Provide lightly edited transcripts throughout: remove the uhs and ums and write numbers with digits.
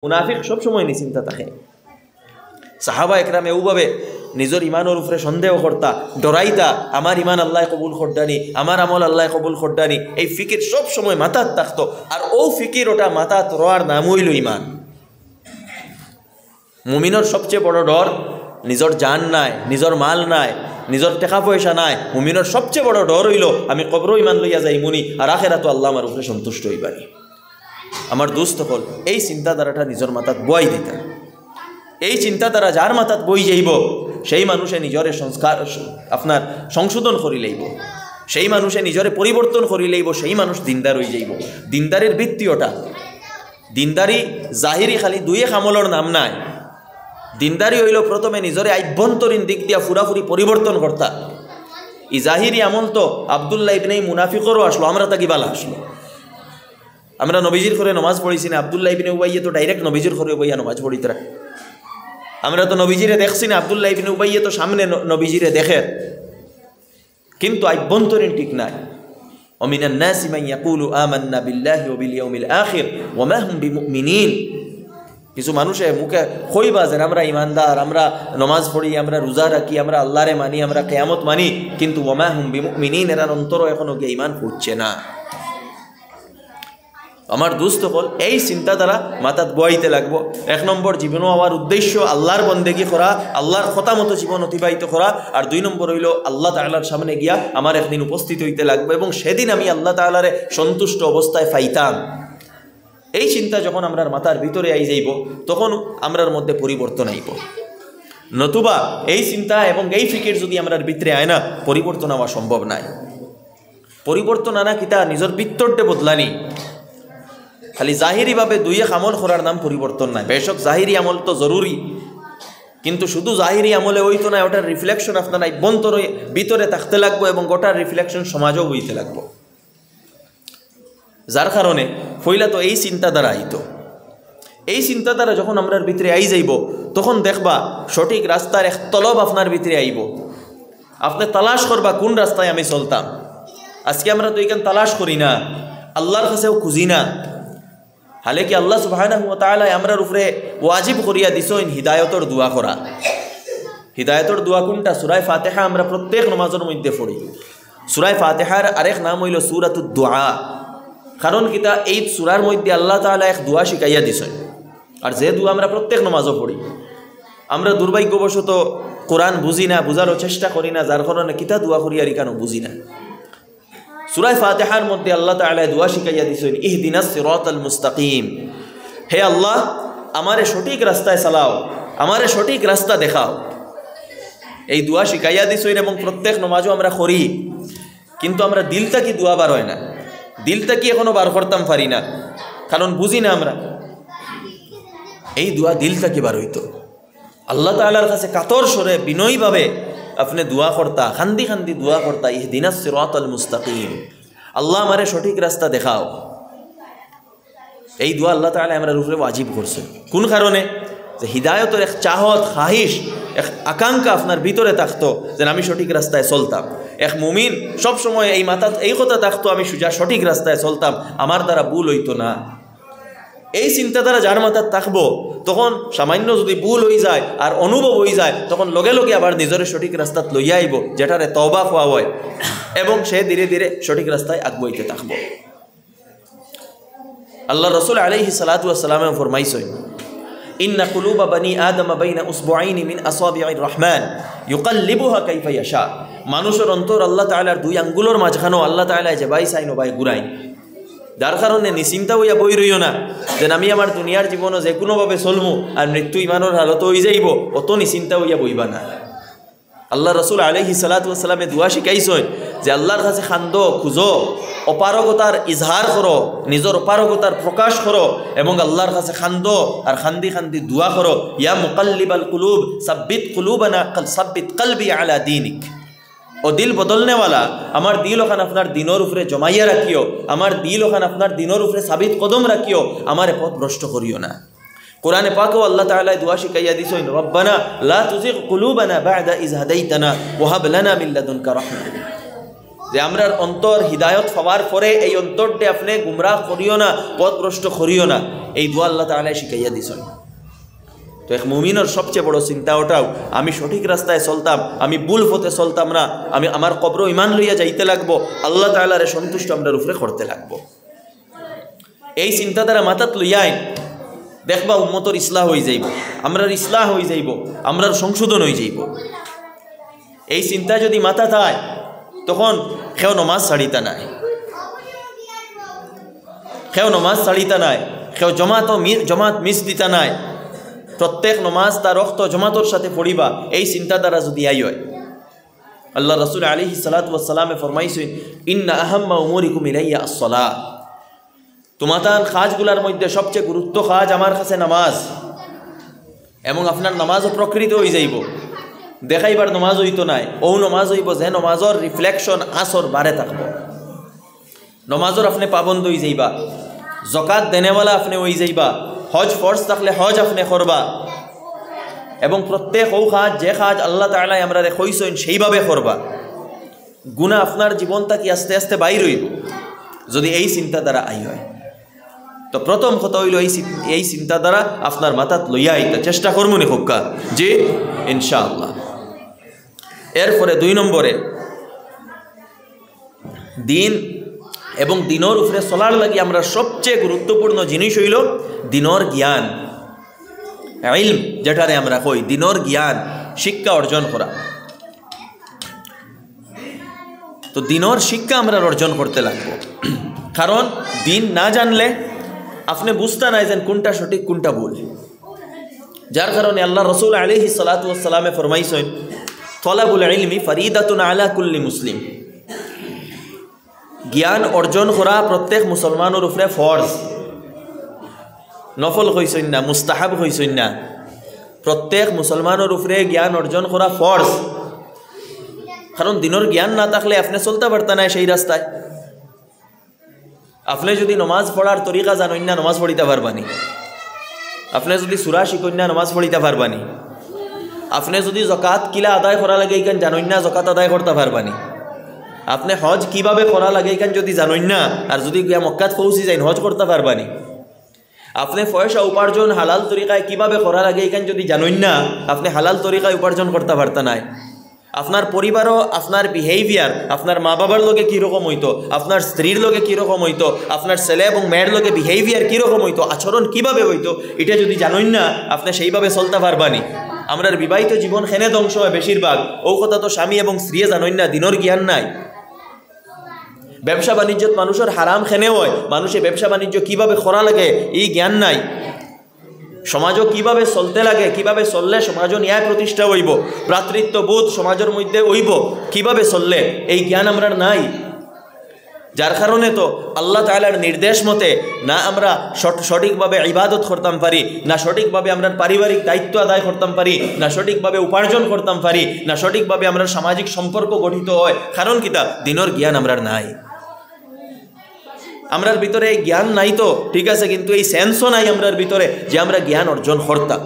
মুনাফিক সবসময় নিশ্চিন্তা থাকে। সাহাবা একরাম এভাবে নিজের ইমানের উপরে সন্দেহ করতা, ডরাইতা, আমার ইমান আল্লাহ কবুল করদানি, আমার আমল আল্লাহ কবুল করদানি। এই ফিকির সব সময় মাথাত থাকতো। আর ও ফিকির ওটা মাথাত রোয়ার নাম হইল ইমান। মুমিনের সবচেয়ে বড় ডর নিজের জান নাই, নিজের মাল নাই, নিজের টাকা পয়সা নাই। মুমিনের সবচেয়ে বড় ডর হইল আমি কবরও ইমান লইয়া যাই মুনি, আর আখেরাতো আল্লাহ আমার উপরে সন্তুষ্ট হইবানি। আমার দোস্ত হল এই চিন্তাধারাটা নিজের মাথাত বই দিতা। এই চিন্তাধারা যার মাথাত বই যাইব সেই মানুষে নিজরে সংস্কার আপনার সংশোধন করি লইব, সেই মানুষে নিজরে পরিবর্তন করি লইব, সেই মানুষ দিনদার হয়ে যাইব। দিনদারের ভিত্তি ওটা। দিনদারি জাহিরি খালি দুয়ে আমলের নাম নাই। দিনদারি হইল প্রথমে নিজরে আভ্যন্তরীণ দিক দিয়া পুরাপুরি পরিবর্তন করতা। ই জাহিরি আমল তো আব্দুল্লাহ ইবনে মুনাফিকরও আসলো, আমরা তাকে বালা আসলো। আমরা নবীজির করে নমাজ পড়িছি না, আব্দুল্লাহ ইবনে উবাইয়ে তো ডাইরেক্ট নবীজির করে বইয়া নমাজ পড়িতরা। আমরা তো নবীজিরে দেখছি না, আব্দুল্লাহ ইবনে উবাইয়ে তো সামনে নবীজিরে দেখে, কিন্তু আভ্যন্তরীণ ঠিক নাই। ওমিনান নাসি মান ইয়াকুলু আমান্না বিল্লাহি ওয়া বিল ইয়াউমিল আখির ওয়া মা হুম বিমুমিনিন। কিছু মানুষে মুখে কইবা যে আমরা ইমানদার, আমরা নমাজ পড়ি, আমরা রোজা রাখি, আমরা আল্লাহরে মানি, আমরা কিয়ামত মানি, কিন্তু ওয়া মা হুম বিমুমিনিন, এর অন্তর এখনো গিয়ে ইমান পৌঁছছে না। আমার দোস্ত হল এই চিন্তাধারা মাথাত বইতে লাগবো। এক নম্বর, জীবন হওয়ার উদ্দেশ্য আল্লাহর বন্দেগী করা, আল্লাহর কথা মতো জীবন অতিবাহিত করা। আর 2 নম্বর হইল আল্লাহ তাআলার সামনে গিয়া আমার একদিন উপস্থিত হইতে লাগবে এবং সেদিন আমি আল্লাহ তাআলারে সন্তুষ্ট অবস্থায় পাইতাম। এই চিন্তা যখন আমরার মাথার ভিতরে আই যাইব তখন আমরার মধ্যে পরিবর্তন আইব। নতুবা এই চিন্তা এবং এই ফিকির যদি আমরার ভিতরে আয় না, পরিবর্তন হওয়া সম্ভব নাই। পরিবর্তন আনা কিতা নিজের ভিতরটা বদলানি। খালি জাহিরিভাবে দুইয়ে আমল করার নাম পরিবর্তন নাই। বেশক জাহিরি আমল তো জরুরি, কিন্তু শুধু জাহিরি আমলে হইতো না, ওটার রিফ্লেকশন আপনার অভ্যন্তরে ভিতরে থাকতে লাগবো এবং গোটার রিফ্লেকশন সমাজও হইতে লাগবো। যার কারণে ফইলা তো এই চিন্তাধারা আইতো। এই চিন্তাধারা যখন আমরার ভিতরে আই যাইব তখন দেখবা সঠিক রাস্তার এক তলব আপনার ভিতরে আইব। আপনি তালাশ করবা কোন রাস্তায় আমি চলতাম। আজকে আমরা তো এখানে তালাশ করি না, আল্লাহর কাছেও খুঁজি না। হালে কি আল্লাহ সুবহানাহু ওয়া তাআলা আমরার উপরে ওয়াজিব করিয়া দিছেন হিদায়তর দোয়া করা। হিদায়তর দোয়া কোনটা? সূরা ফাতিহা আমরা প্রত্যেক নামাজের মধ্যে পড়ি। সূরা ফাতিহার আরেক নাম হইল সূরাতুদ দুআ। কারণ কিতা এই সূরার মধ্যে আল্লাহ তাআলা এক দোয়া শিখাইয়া দিছেন। আর যে দোয়া আমরা প্রত্যেক নামাজও পড়ি, আমরা দুর্ভাগ্যবশত কোরআন বুঝি না, বুঝারও চেষ্টা করি না, যার কারণে কিতা দোয়া করিয়া কেন বুঝি না। সূরা ফাতিহার মধ্যে আল্লাহ তাআলা দোয়া শিখাইয়া দিছেন, ইহদিনাস সিরাতাল মুস্তাকিম। হে আল্লাহ, আমারে সঠিক রাস্তায় চালাও, আমারে সঠিক রাস্তা দেখাও। এই দোয়া শিখাইয়া দিছেন এবং প্রত্যেক নামাজও আমরা করি, কিন্তু আমরা দিলটা কি দোয়া বার হয় না। দিলটা কি এখনো বার করতাম পারি না, কারণ বুঝি না আমরা। এই দোয়া দিলটা কি বার হইতো আল্লাহ তাআলার কাছে কাতর সরে বিনয়ীভাবে আপনি দোয়া করতা, খান্দি খান্দি দোয়া করতা, ইহদিনাস সিরাতাল মুস্তাকিম, আল্লাহ আমারে সঠিক রাস্তা দেখাও। এই দোয়া আল্লাহ তাআলা আমরা উপরে ওয়াজিব করছে। কোন কারণে? যে হিদায়তের এক চাহত, খাহিশ, এক আকাঙ্ক্ষা আপনার ভিতরে থাকতো যেন আমি সঠিক রাস্তায় চলতাম। এক মুমিন সবসময় এই মাথা এই কথা থাকতো আমি সঠিক রাস্তায় চলতাম, আমার দ্বারা ভুল হইতো না। এই চিন্তাধারা যার মাথায় থাকবো তখন সামান্য যদি ভুল হয়ে যায় আর অনুভব হয়ে যায়, তখন লগে লগে আবার নিজের সঠিক রাস্তাত লইয়া আইব, যেটারে তওবা হওয়া হয়, এবং সে ধীরে ধীরে সঠিক রাস্তায় আগবাইতে থাকবো। আল্লাহ রাসূল আলাইহিস সালাতু ওয়াস সালাম ফরমাইছেন, ইন্না কুলুবা বানি আদম বাইনা উসবুআইনি মিন আসাবি'ir রহমান ইউকাল্লিবুহা কাইফা ইয়াশা। মানুষের অন্তর আল্লাহ তাআলার 2 আঙ্গুলের মাঝখানেও আল্লাহ তাআলা যে বাই চাইন বাই ঘুরাইন। যার কারণে নিশ্চিন্তা হইয়া বই রইও না যে আমি আমার দুনিয়ার জীবনও যে কোনোভাবে চলমু আর মৃত্যু ইমানের হালত হয়ে যাইব, অত নিশ্চিন্তা হইয়া বইবা না। আল্লাহ রাসূল আলাইহিস সালাতু ওয়াস সালামে দোয়া শিখাইছেন যে আল্লাহর কাছে খান্দো, খুঁজো, অপারগতার ইজহার করো, নিজের অপারগতার প্রকাশ করো এবং আল্লাহর কাছে খান্দো আর খান্দি খান্দি দোয়া করো, ইয়া মুকাল্লিবাল কুলুব সাব্বিত কুলুবানা সাব্বিত কলবি আলা দীনিক। ও দিল বদলনেওয়ালা, আমার দিল ওখান আপনার দিনের উপরে জমাইয়া রাখিও, আমার দিল ওখান আপনার দিনের উপরে সাবিত কদম রাখিও, আমার পথ ভ্রষ্ট করিও না। কোরআনে পাকেও আল্লাহ তাআলা দোয়া শিখাইয়া দিছেন, রব্বানা লা তুজিগ কুলুবানা বা'দা ইয হাদাইতানা ওয়া হাব লানা মিন লাদুনকা রাহমা। যে আমরার অন্তর হিদায়ত পাওয়ার পরে এই অন্তরটি আপনি গুমরাহ করিও না, পথভ্রষ্ট করিও না, এই দোয়া আল্লাহ তাআলা শিখাইয়া দিছেন। তো এক মুমিনের সবচেয়ে বড় চিন্তা ওটাও, আমি সঠিক রাস্তায় চলতাম, আমি ভুল পথে চলতাম না, আমি আমার কবর ইমান লইয়া যাইতে লাগবো, আল্লাহ তাআলারে সন্তুষ্ট আমরার উপরে করতে লাগবো। এই চিন্তাধারা মাথাত লইয়াই দেখবা উম্মতর ইসলাহ হয়ে যাইব, আমরার ইসলাহ হয়ে যাইব, আমরার সংশোধন হয়ে যাইব। এই চিন্তা যদি মাথা থাকে তখন কেউ নমাজ ছাড়িতা নাই, কেউ নমাজ ছাড়িতা নাই, কেউ জমাত মিস দিতা নাই, প্রত্যেক নমাজ তার রক্ত জমাতর সাথে পড়িবা, এই চিন্তাধারা যদি আই হয়। আল্লাহ রাসূল আলাইহিস সালাতু ওয়াস সালামে ফরমাইছেন, ইন্না আহাম্মা উমুরিকুম ইলাইয়া আস-সালাহ, তোমাদের কাজগুলোর মধ্যে সবচেয়ে গুরুত্ব কাজ আমার কাছে নামাজ। এবং আপনার নামাজও প্রকৃত হয়ে যাইব, দেখাইবার নমাজ হইতো নাই, ও নমাজ হইব যে নমাজর রিফ্লেকশন আসর বারে থাকব, নমাজর আপনি পাবন্দ হয়ে যাইবা, জকাত দেনেওয়ালা আপনি হয়ে যাইবা, হজ ফরজ থাকলে হজ আপনি করবা, এবং প্রত্যেক ও কাজ যে কাজ আল্লাহ তাআলা আমরা কইছেন সেইভাবে করবা। গুনাহ আপনার জীবনটা কি আস্তে আস্তে বাইর হইব যদি এই চিন্তাধারা আই হয়। তো প্রথম কথা হইল এই চিন্তাধারা আপনার মাথাত লইয়া আইতা চেষ্টা করবো নি হোক্কা, জি ইনশাআল্লাহ। এরপরে 2 নম্বরে দিন এবং দিনের উপরে চলার লাগি আমরা সবচেয়ে গুরুত্বপূর্ণ জিনিস হইল দিনের জ্ঞান, ইলম যেটারে আমরা কই, দিনের জ্ঞান শিক্ষা অর্জন করা। তো দিনের শিক্ষা আমরা অর্জন করতে লাগবো, কারণ দিন না জানলে আপনি বুঝতে নাই যেন কোনটা সঠিক কোনটা ভুল। যার কারণে আল্লাহ রাসূল আলাইহিস সালাতু ওয়াস সালামে ফরমাইছেন, তলাবুল ইলমি ফরিদাতুন আলা কুল্লি মুসলিম, জ্ঞান অর্জন করা প্রত্যেক মুসলমানের উপরে ফরজ, নফল হইছেন না, মুস্তাহাব হইছেন না, প্রত্যেক মুসলমানের উপরে জ্ঞান অর্জন করা ফরজ। কারণ দিনের জ্ঞান না থাকলে আপনি চলতে পারতেন না সেই রাস্তায়। আপনি যদি নমাজ পড়ার তরিকা জানেন না, নমাজ পড়িতে পারবানি। আপনি যদি সূরা শিখেন না, নমাজ পড়িতে পারবানি। আপনি যদি যাকাত কিলা আদায় করা লাগে এইখান জানেন না, যাকাত আদায় করতে পারবানি। আপনি হজ কিভাবে করা লাগে এইখান যদি জানেন না, আর যদি গিয়া মক্কাত পৌঁছে যাইন হজ করতে পারবানি। আপনি পয়সা উপার্জন হালাল তরিকায় কিভাবে করা লাগে এইখান যদি জানেন না, আপনি হালাল তরিকায় উপার্জন করতে পারতেন না। আপনার পরিবারও আপনার বিহেভিয়ার, আপনার মা বাবার লগে কীরকম হইতো, আপনার স্ত্রীর লগে কীরকম হইতো, আপনার ছেলে এবং মেয়ের লগে বিহেভিয়ার কীরকম হইতো, আচরণ কিভাবে হইতো, এটা যদি জানেন না আপনি সেইভাবে চলতে পারবানি। আমরা বিবাহিত জীবন খেনে ধ্বংস হয় বেশিরভাগ, ও কথা তো স্বামী এবং স্ত্রী জানেন না, দিনের জ্ঞান নাই। ব্যবসা বাণিজ্যত মানুষের হারাম খেনে হয়, মানুষের ব্যবসা বাণিজ্য কিভাবে করা লাগে এই জ্ঞান নাই। সমাজও কিভাবে চলতে লাগে, কিভাবে চললে সমাজও ন্যায় প্রতিষ্ঠা হইব, ভ্রাতৃত্ববোধ সমাজের মধ্যে হইব, কিভাবে চললে এই জ্ঞান আমরা নাই। যার কারণে তো আল্লাহ তাআলার নির্দেশ মতে না আমরা সঠিকভাবে ইবাদত করতাম পারি, না সঠিকভাবে আমরা পারিবারিক দায়িত্ব আদায় করতাম পারি, না সঠিকভাবে উপার্জন করতাম পারি, না সঠিকভাবে আমরা সামাজিক সম্পর্ক গঠিত হয়। কারণ কিতা, দিনের জ্ঞান আমরা নাই। আমরার ভিতরে এই জ্ঞান নাই তো ঠিক আছে, কিন্তু এই সেন্সও নাই আমরার ভিতরে যে আমরা জ্ঞান অর্জন করতাম।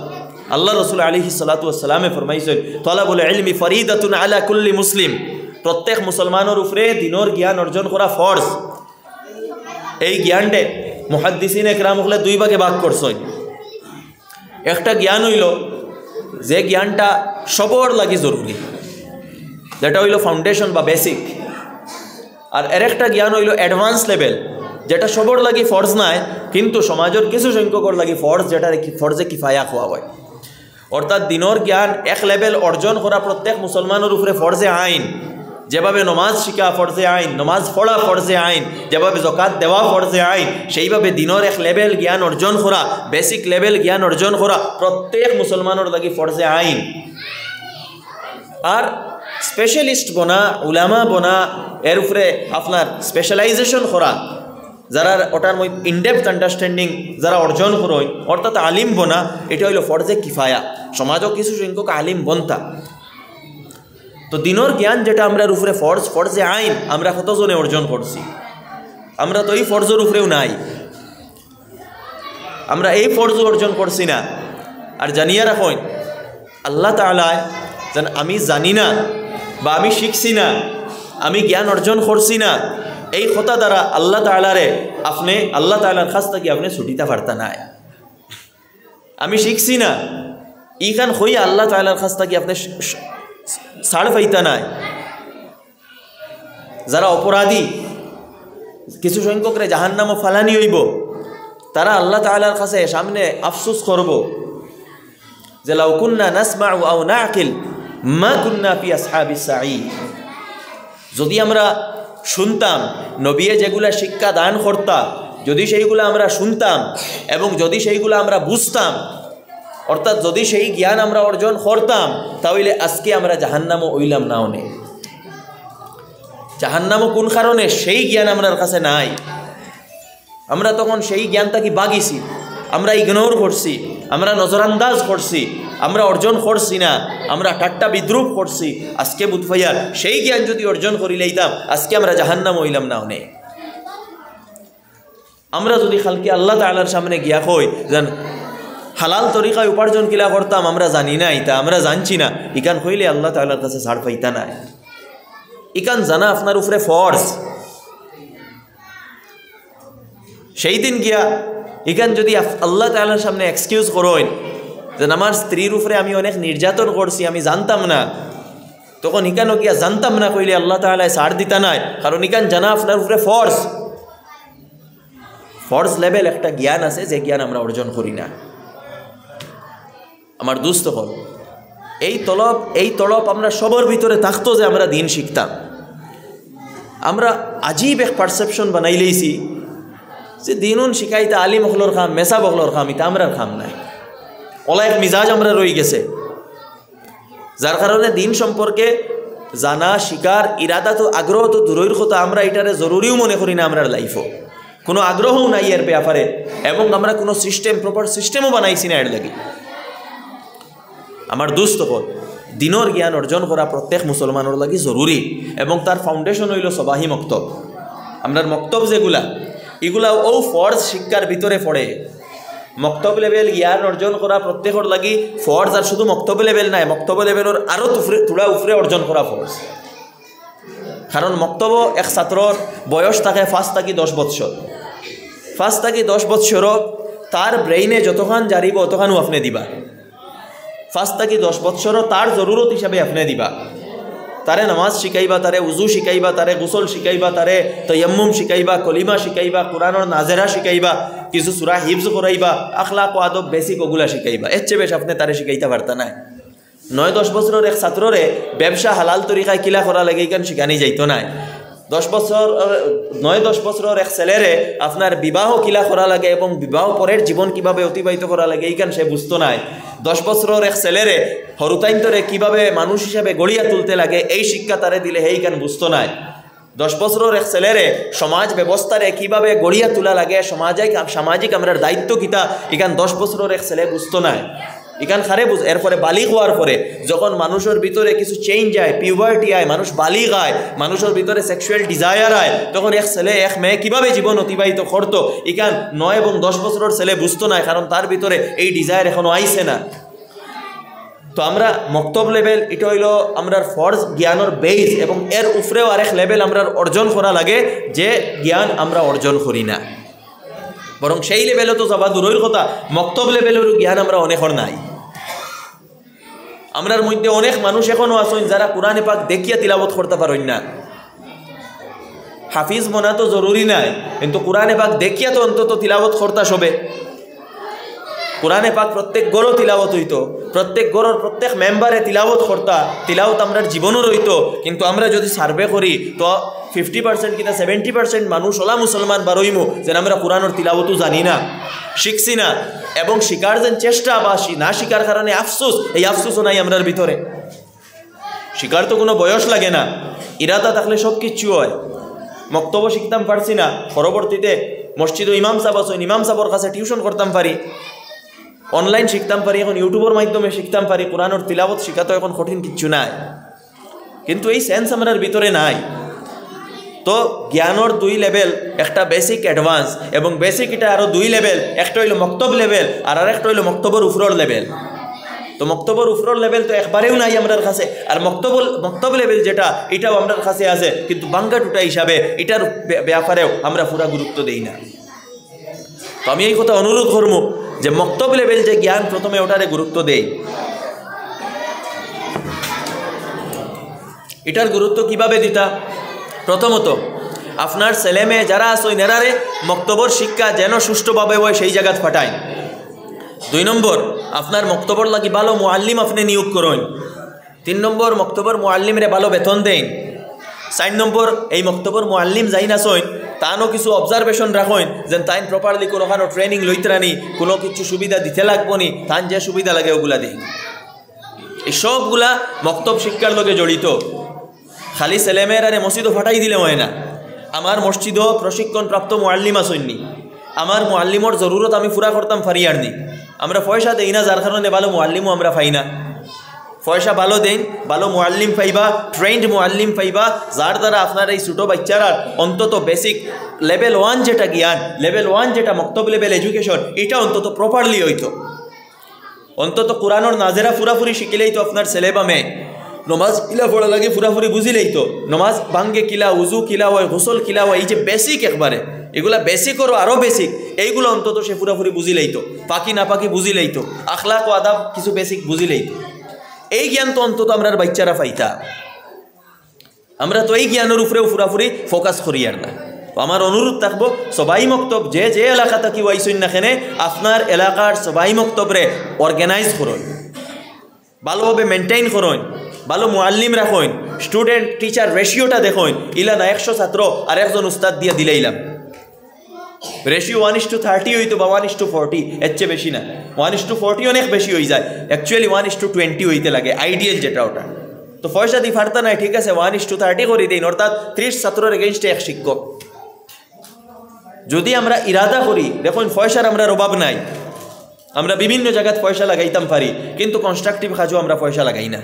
আল্লাহ রাসূল আলাইহিস সালাতু ওয়াস সালামে ফরমাইছেন, তলাবুল ইলমি ফরিদাতুন আলা কুল্লি মুসলিম, প্রত্যেক মুসলমানের উপরে দিনের জ্ঞান অর্জন করা ফরজ। এই জ্ঞানটে মুহাদ্দিসিন একরাম হলে 2 ভাগে ভাগ করছেন। একটা জ্ঞান হইল যে জ্ঞানটা সবর লাগি জরুরি, যেটা হইল ফাউন্ডেশন বা বেসিক। আর আরেকটা জ্ঞান হইল অ্যাডভান্স লেভেল, যেটা সবর লাগি ফরজ নাই, কিন্তু সমাজের কিছু সংখ্যকর লাগি ফরজ, যেটা ফরজে কিফায়া হওয়া হয়। অর্থাৎ দিনের জ্ঞান এক লেভেল অর্জন করা প্রত্যেক মুসলমানের উপরে ফরজে আইন। যেভাবে নমাজ শিখা ফরজে আইন, নমাজ পড়া ফরজে আইন, যেভাবে যাকাত দেওয়া ফরজে আইন, সেইভাবে দিনের এক লেভেল জ্ঞান অর্জন করা, বেসিক লেভেল জ্ঞান অর্জন করা প্রত্যেক মুসলমানের লাগি ফরজে আইন। আর স্পেশালিস্ট বনা, উলামা বনা, এর উপরে আপনার স্পেশালাইজেশন করা, যারা ওটার মধ্যে ইনডেপথ আন্ডারস্ট্যান্ডিং যারা অর্জন করেন, অর্থাৎ আলিম বনা, এটা হইল ফরজে কিফায়া। সমাজও কিছু সংখ্যক আলিম বনতা। তো দিনের জ্ঞান যেটা আমরা উপরে ফরজে আইন, আমরা কতজনে অর্জন করছি? আমরা তো এই ফরজের উপরেও নাই, আমরা এই ফরজ অর্জন করছি না। আর জানিয়া রাখুন, আল্লাহ তাআলা যেন আমি জানি না বা আমি শিখছি না আমি জ্ঞান অর্জন করছি না, এই কথা দ্বারা আল্লাহ তাআলারে আপনি আল্লাহ তাআলার কাছ থেকে আপনি ছুটিতে পারতা নাই। আমি শিখছি না, ইখান হইয়া আল্লাহ তাআলার কাছ থেকে আপনি ছাড় পাইতা নাই। যারা অপরাধী, কিছু সংখ্যকরে জাহান্নামে ফালানি হইব, তারা আল্লাহ তাআলার কাছে সামনে আফসোস করব যে লাউ কুন্না নাসমাউ আও নাকিল মা কুন্না ফি আসহাবিস সাঈদ। যদি আমরা শুনতাম, নবীয়ে যেগুলা শিক্ষা দান করতা, যদি সেইগুলো আমরা শুনতাম এবং যদি সেইগুলো আমরা বুঝতাম, অর্থাৎ যদি সেই জ্ঞান আমরা অর্জন করতাম, তাহলে আজকে আমরা জাহান্নামও হইলাম না। অনেক জাহান্নামও কোন কারণে, সেই জ্ঞান আমরার কাছে নাই। আমরা তখন সেই জ্ঞানটাকে বাগিছি, আমরা ইগনোর করছি, আমরা নজরান্দাজ করছি, আমরা অর্জন করছি না, আমরা ঠাট্টা বিদ্রুপ করছি। আজকে বুধভাইয়ার সেই জ্ঞান যদি অর্জন করি লইতাম, আজকে আমরা জাহান্নাম হইলাম না। অনেক আমরা যদি খালকে আল্লাহ তাআলার সামনে গিয়া কই যেন হালাল তরিকায় উপার্জন কিলা করতাম, আমরা জানি না, ইতা আমরা জানছি না, ইকান কইলে আল্লাহ তাআলার কাছে ছাড় পাইতা নাই। ইকান জানা আপনার উপরে ফরজ। সেই দিন গিয়া ইকান যদি আল্লাহ তাআলার সামনে এক্সকিউজ করেন যে আমার স্ত্রীর উপরে আমি অনেক নির্যাতন করছি, আমি জানতাম না, তখন ইকানও গিয়া জানতাম না কইলে আল্লাহ তাআলা ছাড় দিতা নাই। কারণ ইকান জানা আপনার উপরে ফরজ। ফরজ লেভেল একটা জ্ঞান আছে, যে জ্ঞান আমরা অর্জন করি না। আমার দুস্থ হল এই তলব আমরা সবার ভিতরে থাকতো যে আমরা দিন শিখতাম। আমরা আজীব এক পারসেপশন বানাই লইছি যে দিনুন শিখাইতে আলিম হকলর খাম, মেসা বকলর খাম, ইতা আমরা খাম নাই। ওলা এক মিজাজ আমরা রয়ে গেছে, যার কারণে দিন সম্পর্কে জানা শিকার ইরাদা তো আগ্রহ তো দূরের কথা, আমরা এটারে জরুরিও মনে করি না। আমরা লাইফও কোনো আগ্রহও নাই এর ব্যাপারে, এবং আমরা কোনো সিস্টেম প্রপার সিস্টেমও বানাইছি না এর লাগি। আমার দুস্থ হল দিনের জ্ঞান অর্জন করা প্রত্যেক মুসলমানের লাগি জরুরি, এবং তার ফাউন্ডেশন হইল সবাহি মক্তব। আপনার মক্তব যেগুলা, এগুলা ও ফরজ শিক্ষার ভিতরে পড়ে। মক্তব লেভেল জ্ঞান অর্জন করা প্রত্যেকের লাগি ফরজ, আর শুধু মক্তব লেভেল নাই, মক্তব লেভেলের আরও থোড়া উপরে অর্জন করা ফরজ। কারণ মক্তব এক ছাত্রর বয়স থাকে 5 থেকে 10 বৎসর। 5 থেকে 10 বৎসরও তার ব্রেইনে যতক্ষণ জারিব অতখানও আপনি দিবা। 5 থেকে 10 বৎসরও তার জরুরত হিসাবে আপনি দিবা। তারে নামাজ শিখাইবা, তারে উজু শিখাইবা, তারে গোসল শিখাইবা, তারে তয়াম্মুম শিখাইবা, কলিমা শিখাইবা, কোরআনের নাজেরা শিখাইবা, কিছু সূরা হিফজ করাইবা, আখলাক ও আদব বেসিক ওগুলা শিখাইবা। এর চেয়ে বেশ আপনি তারে শিখাইতে পারতা নাই। 9-10 বছরের এক ছাত্ররে ব্যবসা হালাল তরিকায় কিলা করা লাগে এখান শিখানি যাইতো নাই। 9-10 বছরের এক ছেলেরে আপনার বিবাহ কিলা করা লাগে এবং বিবাহ পরের জীবন কিভাবে অতিবাহিত করা লাগে এইখান সে বুঝতো নাই। 10 বছরের এক ছেলেরে হরুতাইন্তরে কিভাবে মানুষ হিসাবে গড়িয়া তুলতে লাগে এই শিক্ষা তারে দিলে এইখান বুঝতো নাই। 10 বছরের এক ছেলেরে সমাজ ব্যবস্থারে কিভাবে গড়িয়া তোলা লাগে, সামাজিক আমরা দায়িত্ব কিতা এখান 10 বছরের এক ছেলে বুঝতো নাই। এখান খারে বুঝ এরপরে বালিগ হওয়ার পরে যখন মানুষের ভিতরে কিছু চেঞ্জ আয়, পিউবার্টি আয়, মানুষ বালিগ আয়, মানুষের ভিতরে সেক্সুয়াল ডিজায়ার আয়, তখন এক ছেলে এক মেয়ে কিভাবে জীবন অতিবাহিত করতো এখান 9 এবং 10 বছরের ছেলে বুঝতো না, কারণ তার ভিতরে এই ডিজায়ার এখনো আইছে না। তো আমরা মক্তব লেভেল এটা হইল আমরা ফরজ জ্ঞানের বেস, এবং এর উপরেও আরেক লেভেল আমরা অর্জন করা লাগে যে জ্ঞান আমরা অর্জন করি না, বরং সেই লেভেলে তো যাবা দূরের কথা, মক্তব লেভেলেরও জ্ঞান আমরা অনেকের নাই। আমরার মধ্যে অনেক মানুষ এখনও আছেন যারা কোরআনে পাক দেখিয়া তিলাবত করতে পারেন না। হাফিজ মনা তো জরুরি নাই, কিন্তু কোরআনে পাক দেখিয়া তো অন্তত তিলাবত করতা সবে। কোরআনে পাক প্রত্যেক গড়ও তিলাবত হইতো, প্রত্যেক গড়ের প্রত্যেক মেম্বারে তিলাবত করতা, তিলাবত আমরা জীবনও রইতো। কিন্তু আমরা যদি সার্ভে করি তো 50% কিনা 70% মানুষ ওলা মুসলমান বারইমু যেন আমরা কোরআনের তিলাবতও জানি না, শিখছি না, এবং শিকার যেন চেষ্টা বা না শিকার কারণে আফসোস, এই আফসোসও নাই আমরার ভিতরে। শিকার তো কোনো বয়স লাগে না, ইরাদা থাকলে সব কিচ্ছু হয়। মক্তব্য শিখতাম পারছি না, পরবর্তীতে মসজিদে ইমাম সাহেব আছেন, ইমাম সাহেবের কাছে টিউশন করতাম পারি, অনলাইন শিখতাম পারি, এখন ইউটিউবের মাধ্যমে শিখতাম পারি। কোরআনের তিলাবত শিখা তো এখন কঠিন কিচ্ছু নাই, কিন্তু এই সেন্স আমরার ভিতরে নাই। তো জ্ঞানের 2 লেভেল, একটা বেসিক অ্যাডভান্স, এবং বেসিক এটা আরও 2 লেভেল, একটা হইল মক্তব লেভেল আর আরেকটা হইল মক্তবের উপরের লেভেল। তো মক্তবর উপরের লেভেল তো একবারেও নাই আমরার কাছে, আর মক্তব লেভেল যেটা এটাও আমরার কাছে আছে, কিন্তু বাঙ্গা টুটা হিসাবে এটার ব্যাপারেও আমরা পুরা গুরুত্ব দেই না। তো আমি এই কথা অনুরোধ করব যে মক্তব লেভেল যে জ্ঞান প্রথমে ওটারে গুরুত্ব দেই। এটার গুরুত্ব কিভাবে দিতা? প্রথমত আপনার ছেলে মেয়ে যারা আছে নেরারে মক্তবর শিক্ষা যেন সুষ্ঠুভাবে হয় সেই জায়গাত ফাটায়। 2 নম্বর আপনার মক্তবর লাগি ভালো মুআল্লিম আপনি নিয়োগ করেন। 3 নম্বর মক্তবর মুআল্লিমরে ভালো বেতন দেন। 4 নম্বর এই মক্তবর মুআল্লিম যাই না সইন তানও কিছু অবজারভেশন রাখেন যেন তাইন প্রপারলি কোনো ট্রেনিং লইতরানি, কোনো কিছু সুবিধা দিতে লাগবো নি, তান যে সুবিধা লাগে ওগুলা দিই। এই সবগুলা মক্তব শিক্ষার লগে জড়িত। খালি ছেলেমেয়েরারে মসজিদও ফাটাই দিলে হয় না। আমার মসজিদও প্রশিক্ষণপ্রাপ্ত মুআল্লিম আসেননি, আমার মুআল্লিমর জরুরত আমি পুরা করতাম ফারিয়ার নি। আমরা পয়সা দেই না, যার কারণে ভালো মুআল্লিমও আমরা পাই না। পয়সা ভালো দেন, ভালো মুআল্লিম পাইবা, ট্রেন্ড মুআল্লিম পাইবা, যার দ্বারা আপনার এই ছোটো বাচ্চারা অন্তত বেসিক লেভেল 1 যেটা জ্ঞান, লেভেল 1 যেটা মক্তব লেভেল এডুকেশন, এটা অন্তত প্রপারলি হইতো। অন্তত কোরআনের নাজেরা পুরাপুরি শিখিলেই তো আপনার ছেলে বা মেয়ে নমাজ কিলা পড়া লাগে পুরাপুরি বুঝিলেই তো নমাজ ভাঙ্গে কিলা, উজু কিলা হয়, গোসল কিলা হয়, এই যে বেসিক একবারে এগুলা বেসিকরও আরও বেসিক, এইগুলো অন্তত সে পুরাপুরি বুঝিলেই তো, পাকি না পাকি বুঝিলেই তো, আখলাক ও আদাব কিছু বেসিক বুঝিলেই তো। এই জ্ঞান তো অন্তত আমরা বাচ্চারা পাইতা। আমরা তো এই জ্ঞানের উপরেও পুরাপুরি ফোকাস করি আর না। আমার অনুরোধ থাকবো সবাই মক্তব যে যে এলাকা থাকি ওয়াইসইন না খেনে আপনার এলাকার সবাই মক্তবরে অর্গানাইজ করুন, ভালোভাবে মেনটেইন করুন, ভালো মুআল্লিম রাখুন, স্টুডেন্ট টিচার রেশিওটা দেখুন। ইলা না 100 ছাত্র আর একজন উস্তাদ দিয়ে দিলেইলাম, রেশিও 1:30 হইতো বা 1:40, এর চেয়ে বেশি না। 1:40 অনেক বেশি হয়ে যায়, অ্যাকচুয়ালি 1:20 হইতে লাগে আইডিয়াল যেটা ওটা। তো পয়সা দিয়ে ফারতা নাই, ঠিক আছে 1:30 করে দিন, অর্থাৎ 30 ছাত্রের এগেইনস্টে 1 শিক্ষক। যদি আমরা ইরাদা করি, দেখুন পয়সার আমরা অভাব নাই, আমরা বিভিন্ন জায়গায় পয়সা লাগাইতাম পারি, কিন্তু কনস্ট্রাকটিভ কাজও আমরা পয়সা লাগাই না।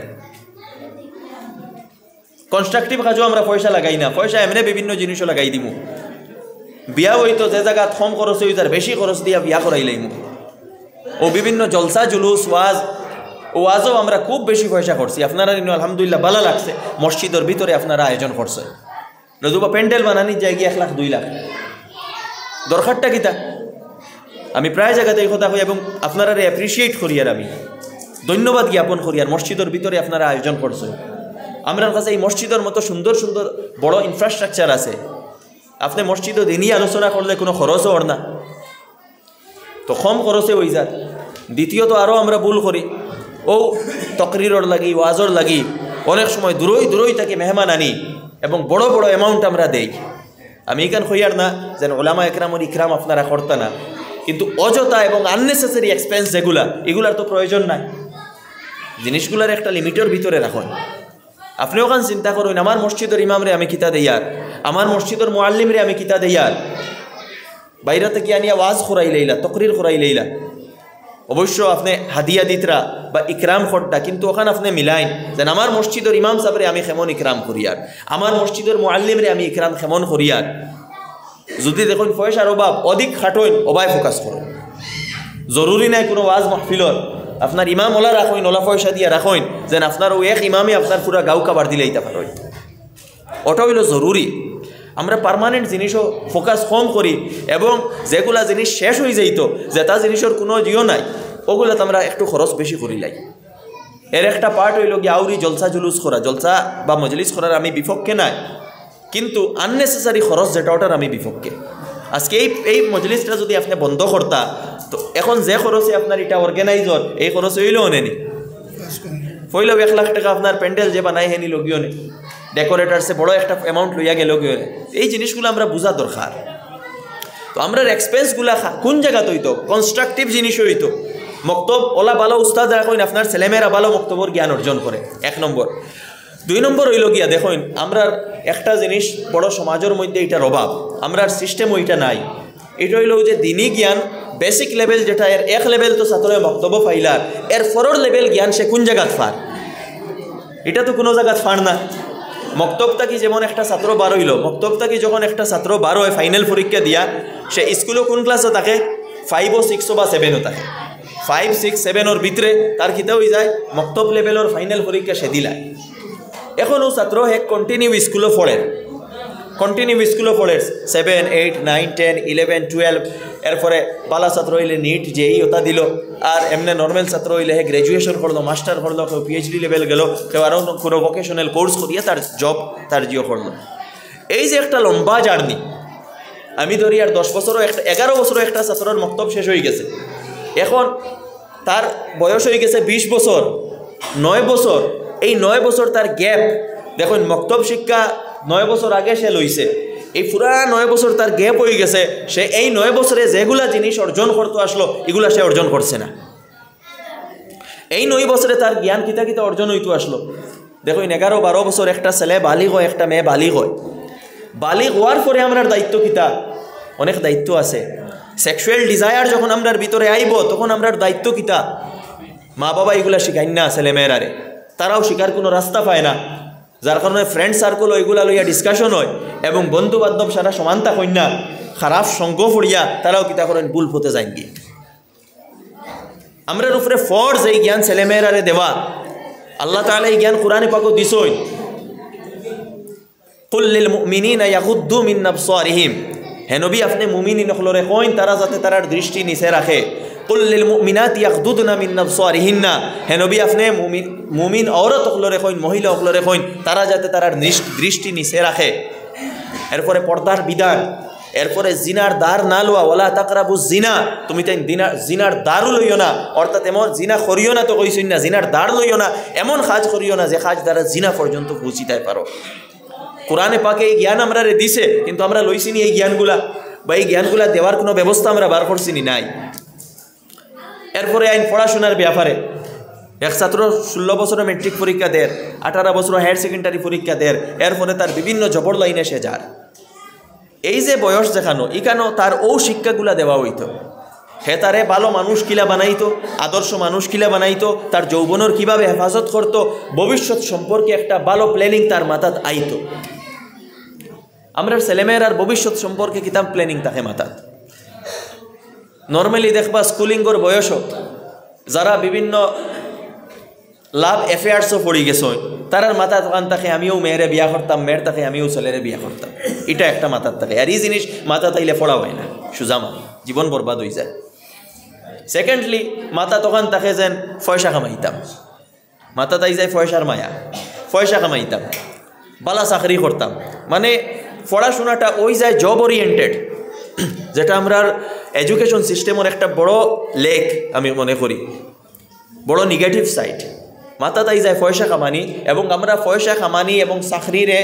কনস্ট্রাকটিভ কাজও আমরা পয়সা লাগাই না, পয়সা এমনি বিভিন্ন জিনিসও লাগাই দিমু। বিয়া হইতো যে জায়গা কম খরচ হই তার বেশি খরচ দিয়া বিয়া করাইলাইমু। ও বিভিন্ন জলসা জুলুস ওয়াজও আমরা খুব বেশি পয়সা করছি। আপনারা আলহামদুলিল্লাহ ভালো লাগছে, মসজিদের ভিতরে আপনারা আয়োজন করছে, নতুবা প্যান্ডেল বানানির জায়গায় 1 লাখ 2 লাখ, দরকারটা কিতা? আমি প্রায় জায়গাতে এই কথা কই এবং আপনারা অ্যাপ্রিসিয়েট করি, আর আমি ধন্যবাদ জ্ঞাপন করি। আর মসজিদের ভিতরে আপনারা আয়োজন করছে, আমার কাছে এই মসজিদের মতো সুন্দর সুন্দর বড় ইনফ্রাস্ট্রাকচার আছে। আপনি মসজিদও দিনই আলোচনা করলে কোনো খরচও ওর না, তো কম খরচে হয়ে যায়। দ্বিতীয়ত আরও আমরা ভুল করি, ও তকরিরর লাগি ওয়াজর লাগি অনেক সময় দূরই তাকে মেহমান আনি এবং বড় বড় অ্যামাউন্ট আমরা দেই। আমি এখান হইয়ার না যেন ওলামা একরামর ইকরাম আপনারা করতে না, কিন্তু অযথা এবং আননেসেসারি এক্সপেন্স এগুলার তো প্রয়োজন নাই। জিনিসগুলার একটা লিমিটের ভিতরে রাখুন। আপনি ওখানে চিন্তা করুন, আমার মসজিদের ইমামরে আমি কিতা দেয়ার, আমার মসজিদের মুআল্লিমরে আমি কিতা দেয়ার, বাইরে থেকে আনিয়া ওয়াজ করাই লইলা, তকরির করাই লইলা। অবশ্য আপনি হাদিয়া দিতরা বা ইকরাম করতা, কিন্তু ওখানে আপনি মিলাইন যেন আমার মসজিদের ইমাম সাহেবরে আমি কেমন ইকরাম করিয়ার, আমার মসজিদের মুআল্লিমরে আমি ইকরাম কেমন করিয়ার। যদি দেখুন পয়সার অভাব অধিক খাটইন, অবায় ফোকাস করুন। জরুরি নাই কোনো ওয়াজ মাহফিলর আপনার ইমাম ওলা রাখুন, ওলা পয়সা দিয়া রাখুন যেন আপনার ও এক ইমামে আপনার পুরা গাঁও কাবার দিলে এইটা পারেন, ওটা হইল জরুরি। আমরা পার্মানেন্ট জিনিসও ফোকাস কম করি এবং যেগুলা জিনিস শেষ হয়ে যাইত, যেটা জিনিসের কোনো জিও নাই, ওগুলাতে আমরা একটু খরচ বেশি করিলাই। এর একটা পার্ট হইল গিয়ে আউরি জলসা জুলুস করা, জলসা বা মজলিস করার আমি বিপক্ষে নাই, কিন্তু আননেসেসারি খরচ যেটা ওটার আমি বিপক্ষে। আজকে এই মজলিসটা যদি আপনি বন্ধ করতা, তো এখন যে খরচে আপনার এটা অর্গানাইজর, এই খরচ হইলেও নেনি হইলেও 1 লাখ টাকা আপনার প্যান্ডেল যে বানাই হেনি লগিও নেই, ডেকোরেটার্সে বড় একটা অ্যামাউন্ট লইয়া গেল গিয়ে। এই জিনিসগুলো আমরা বোঝা দরকার। তো আমরা এক্সপেন্সগুলা কোন জায়গাতে হইতো, কনস্ট্রাকটিভ জিনিস হইতো। মক্তব ওলা ভালো উস্তাদ রাখুন, আপনার ছেলেমেয়েরা ভালো মক্তবর জ্ঞান অর্জন করে, 1 নম্বর। 2 নম্বর হইল গিয়া দেখুন, আমরা একটা জিনিস বড় সমাজের মধ্যে এটার অভাব, আমরার সিস্টেম ওইটা নাই। এটা হইল যে দিনী জ্ঞান বেসিক লেভেল যেটা, এর 1 লেভেল তো ছাত্রের বক্তব্য ফাইলার, এর ফরর লেভেল জ্ঞান সে কোন জায়গাত ফার, এটা তো কোনো জায়গাত ফার না। মক্তব থাকি যেমন একটা ছাত্র 12 হইল, মক্তব থাকি যখন একটা ছাত্র 12 হয় ফাইনাল পরীক্ষা দিয়া, সে স্কুলও কোন ক্লাসে থাকে, 5 ও 6 বা 7ও থাকে। 5, 6, 7 ভিতরে তার কিতা হয়ে যায় মক্তব লেভেলের ফাইনাল পরীক্ষা সে দিলায়। এখনও ছাত্র হে কন্টিনিউ স্কুলও পড়ে, 7, 8, 9, 10, 11, 12 এরপরে বালা ছাত্র হইলে নিট যেই ওটা দিল, আর এমনি নর্মাল ছাত্র হইলে হে গ্র্যাজুয়েশন করলো, মাস্টার করলো, কেউ PhD লেভেল গেল, কেউ আরও কোনো ভোকেশনাল কোর্স করিয়া তার জব তার জিও করলো। এই যে একটা লম্বা জার্নি, আমি ধরি আর 10 বছরও 11 বছরও একটা ছাত্রের মক্তব শেষ হয়ে গেছে, এখন তার বয়স হয়ে গেছে 20 বছর, 9 বছর। এই 9 বছর তার গ্যাপ দেখুন, মক্তব শিক্ষা 9 বছর আগে সে লইছে, এই পুরা 9 বছর তার গ্যাপ হয়ে গেছে। সে এই 9 বছরে যেগুলা জিনিস অর্জন করতে আসলো এগুলা সে অর্জন করছে না। এই 9 বছরে তার জ্ঞান কিতা কিতা অর্জন হইতে আসলো। দেখুন 11-12 বছর একটা ছেলে বালিগ হয়, একটা মেয়ে বালিগ হয়। বালিগ হওয়ার পরে আমরা দায়িত্ব কিতা, অনেক দায়িত্ব আছে। সেক্সুয়াল ডিজায়ার যখন আমরার ভিতরে আইব তখন আমরার দায়িত্ব কিতা, মা বাবা এগুলা শিখাইন না ছেলেমেয়েরারে, তারাও শিকার কোনো রাস্তা পায় না, যার কারণে ফ্রেন্ড সার্কেল ওইগুলা লইয়া ডিসকাশন হয় এবং বন্ধু বান্ধব সারা সমানতা কন্যা খারাপ সঙ্গ ফড়িয়া তারাও কিতা করেন ভুল হতে যান গিয়ে। আমরার উপরে ফর্জ এই জ্ঞান ছেলেমেয়েরারে দেওয়া। আল্লাহ তাআলা এই জ্ঞান কোরআনে পাকও দিছই, কুল লিল মুমিনিনা ইয়াগুদ্দু মিন আবসারিহিম, হে নবী আপনি মুমিনিন হলরে কইন তারা যাতে তার দৃষ্টি নিচে রাখে। কুল লিল মুমিনাতি ইয়াগুদ্দুনা মিন আবসারিহিন্না, হে নবী আপনি মুমিন औरत হলরে কইন, মহিলা হলরে কইন তারা যাতে তার দৃষ্টি নিচে রাখে। এরপরে পর্দার বিধান, এরপরে জিনার দ্বার না লওয়া, ওয়ালা তাকরাবু জিনা, তুমি তাই জিনার দ্বারও লইও না, অর্থাৎ এমন জিনা করিও না তো কইছই না, জিনার দ্বার লইও না, এমন কাজ করিও না যে কাজ দ্বারা জিনা পর্যন্ত পৌঁছিতে পারো। কোরআনে পাকে এই জ্ঞান আমরা দিছে, কিন্তু আমরা লইছি নি এই জ্ঞানগুলা, বা এই জ্ঞানগুলা দেওয়ার কোনো ব্যবস্থা আমরা বার করছি নি, নাই। এরপরে আইন পড়াশোনার ব্যাপারে, এক ছাত্র 16 বছরে মেট্রিক পরীক্ষা দেয়, 18 বছর হায়ার সেকেন্ডারি পরীক্ষা দেয়, এরপরে তার বিভিন্ন জবর লাইনে সে যার। এই যে বয়স দেখানো এখানেও তার ও শিক্ষাগুলা দেওয়া হইতো, হে তারে ভালো মানুষ কিলা বানাইতো, আদর্শ মানুষ কিলা বানাইতো, তার যৌবনের কিভাবে হেফাজত করতো, ভবিষ্যৎ সম্পর্কে একটা ভালো প্ল্যানিং তার মাথাত আইতো। আমরা ছেলেমেয়েরার ভবিষ্যৎ সম্পর্কে কিতাব প্ল্যানিং থাকে মাথাত। নর্মালি দেখবা স্কুলিংয়ের বয়সও যারা বিভিন্ন লাভ অ্যাফেয়ার্সও পড়ি গেছে, তারার মাথা তখন থাকে আমিও মেয়েরে বিয়া করতাম, মেয়ের থাকে আমিও ছেলেরে বিয়া করতাম, এটা একটা মাথার থাকে। আর এই জিনিস মাথা তাইলে পড়া হয় না, সুজামা জীবন বরবাদ হয়ে যায়। সেকেন্ডলি মাথা তখন থাকে যেন পয়সা কামাইতাম, মাথা তাই যায় পয়সার মায়া, পয়সা কামাইতাম, বালা চাকরি করতাম, মানে পড়াশোনাটা ওই যায় জব ওরিয়েন্টেড, যেটা আমরা এডুকেশন সিস্টেমের একটা বড় লেক আমি মনে করি, বড় নেগেটিভ সাইড। মাথা তাই যায় পয়সা কামানি, এবং আমরা পয়সা কামানি এবং চাকরিরে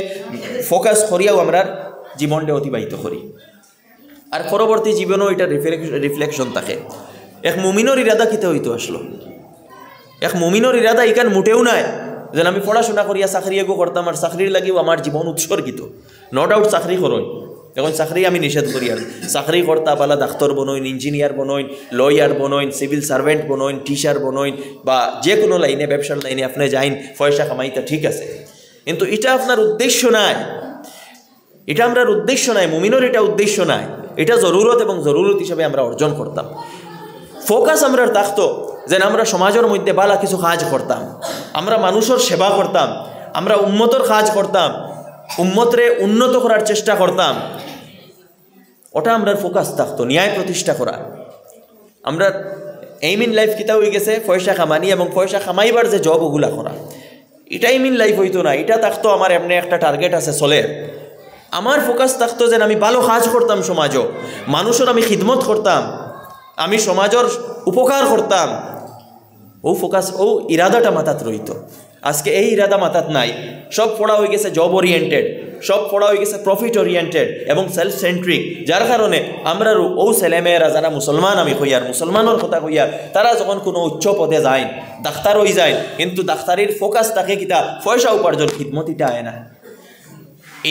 ফোকাস করিয়াও আমরা জীবনটা অতিবাহিত করি, আর পরবর্তী জীবনেও এটা রিফ্লেকশন থাকে। এক মুমিনের ইরাদা কিতে হইতো আসলো, এক মুমিনের ইরাদা ইকান মুটেও নাই যেন আমি পড়াশোনা করিয়া চাকরি এগো করতাম আর চাকরির লাগিও আমার জীবন উৎসর্গিত। নো ডাউট চাকরি করই, এখন চাকরি আমি নিষেধ করি, আর চাকরি করতা পালা ডাক্তার বনইন, ইঞ্জিনিয়ার বনইন, লয়ার বনইন, সিভিল সার্ভেন্ট বনইন, টিচার বনইন, বা যে কোনো লাইনে ব্যবসার লাইনে আপনি যাইন পয়সা কামাইতা, ঠিক আছে, কিন্তু এটা আপনার উদ্দেশ্য নাই, এটা আমরা উদ্দেশ্য নাই, মুমিনের এটা উদ্দেশ্য নাই, এটা জরুরত এবং জরুরত হিসাবে আমরা অর্জন করতাম। ফোকাস আমরা থাকতো যেন আমরা সমাজের মধ্যে বালা কিছু কাজ করতাম, আমরা মানুষের সেবা করতাম, আমরা উম্মতর কাজ করতাম, উম্মতরে উন্নত করার চেষ্টা করতাম, ওটা আমরা ফোকাস থাকতো, ন্যায় প্রতিষ্ঠা করা। আমরা এইম ইন লাইফ কিতা হয়ে গেছে পয়সা কামানি এবং পয়সা কামাইবার যে জব ওগুলা করা, এটা এইম ইন লাইফ হইতো না। এটা থাকতো আমার এমনি একটা টার্গেট আছে চলে, আমার ফোকাস থাকতো যেন আমি ভালো কাজ করতাম, সমাজও মানুষের আমি খিদমত করতাম, আমি সমাজের উপকার করতাম, ও ফোকাস ও ইরাদাটা মাথাত রইত। আজকে এই ইরাদা মাথাত নাই, সব পড়া হয়ে গেছে জব ওরিয়েন্টেড, সব পড়া হয়ে গেছে প্রফিট ওরিয়েন্টেড এবং সেলফ সেন্ট্রিক, যার কারণে আমরা ও ছেলেমেয়েরা যারা মুসলমান আমি কইয়ার মুসলমানের কথা কইয়ার, তারা যখন কোনো উচ্চ পদে যায়, ডাক্তার হয়ে যায়, কিন্তু ডাক্তারির ফোকাস থাকে কিতা পয়সা উপার্জন, খিদমতিটা আয় না।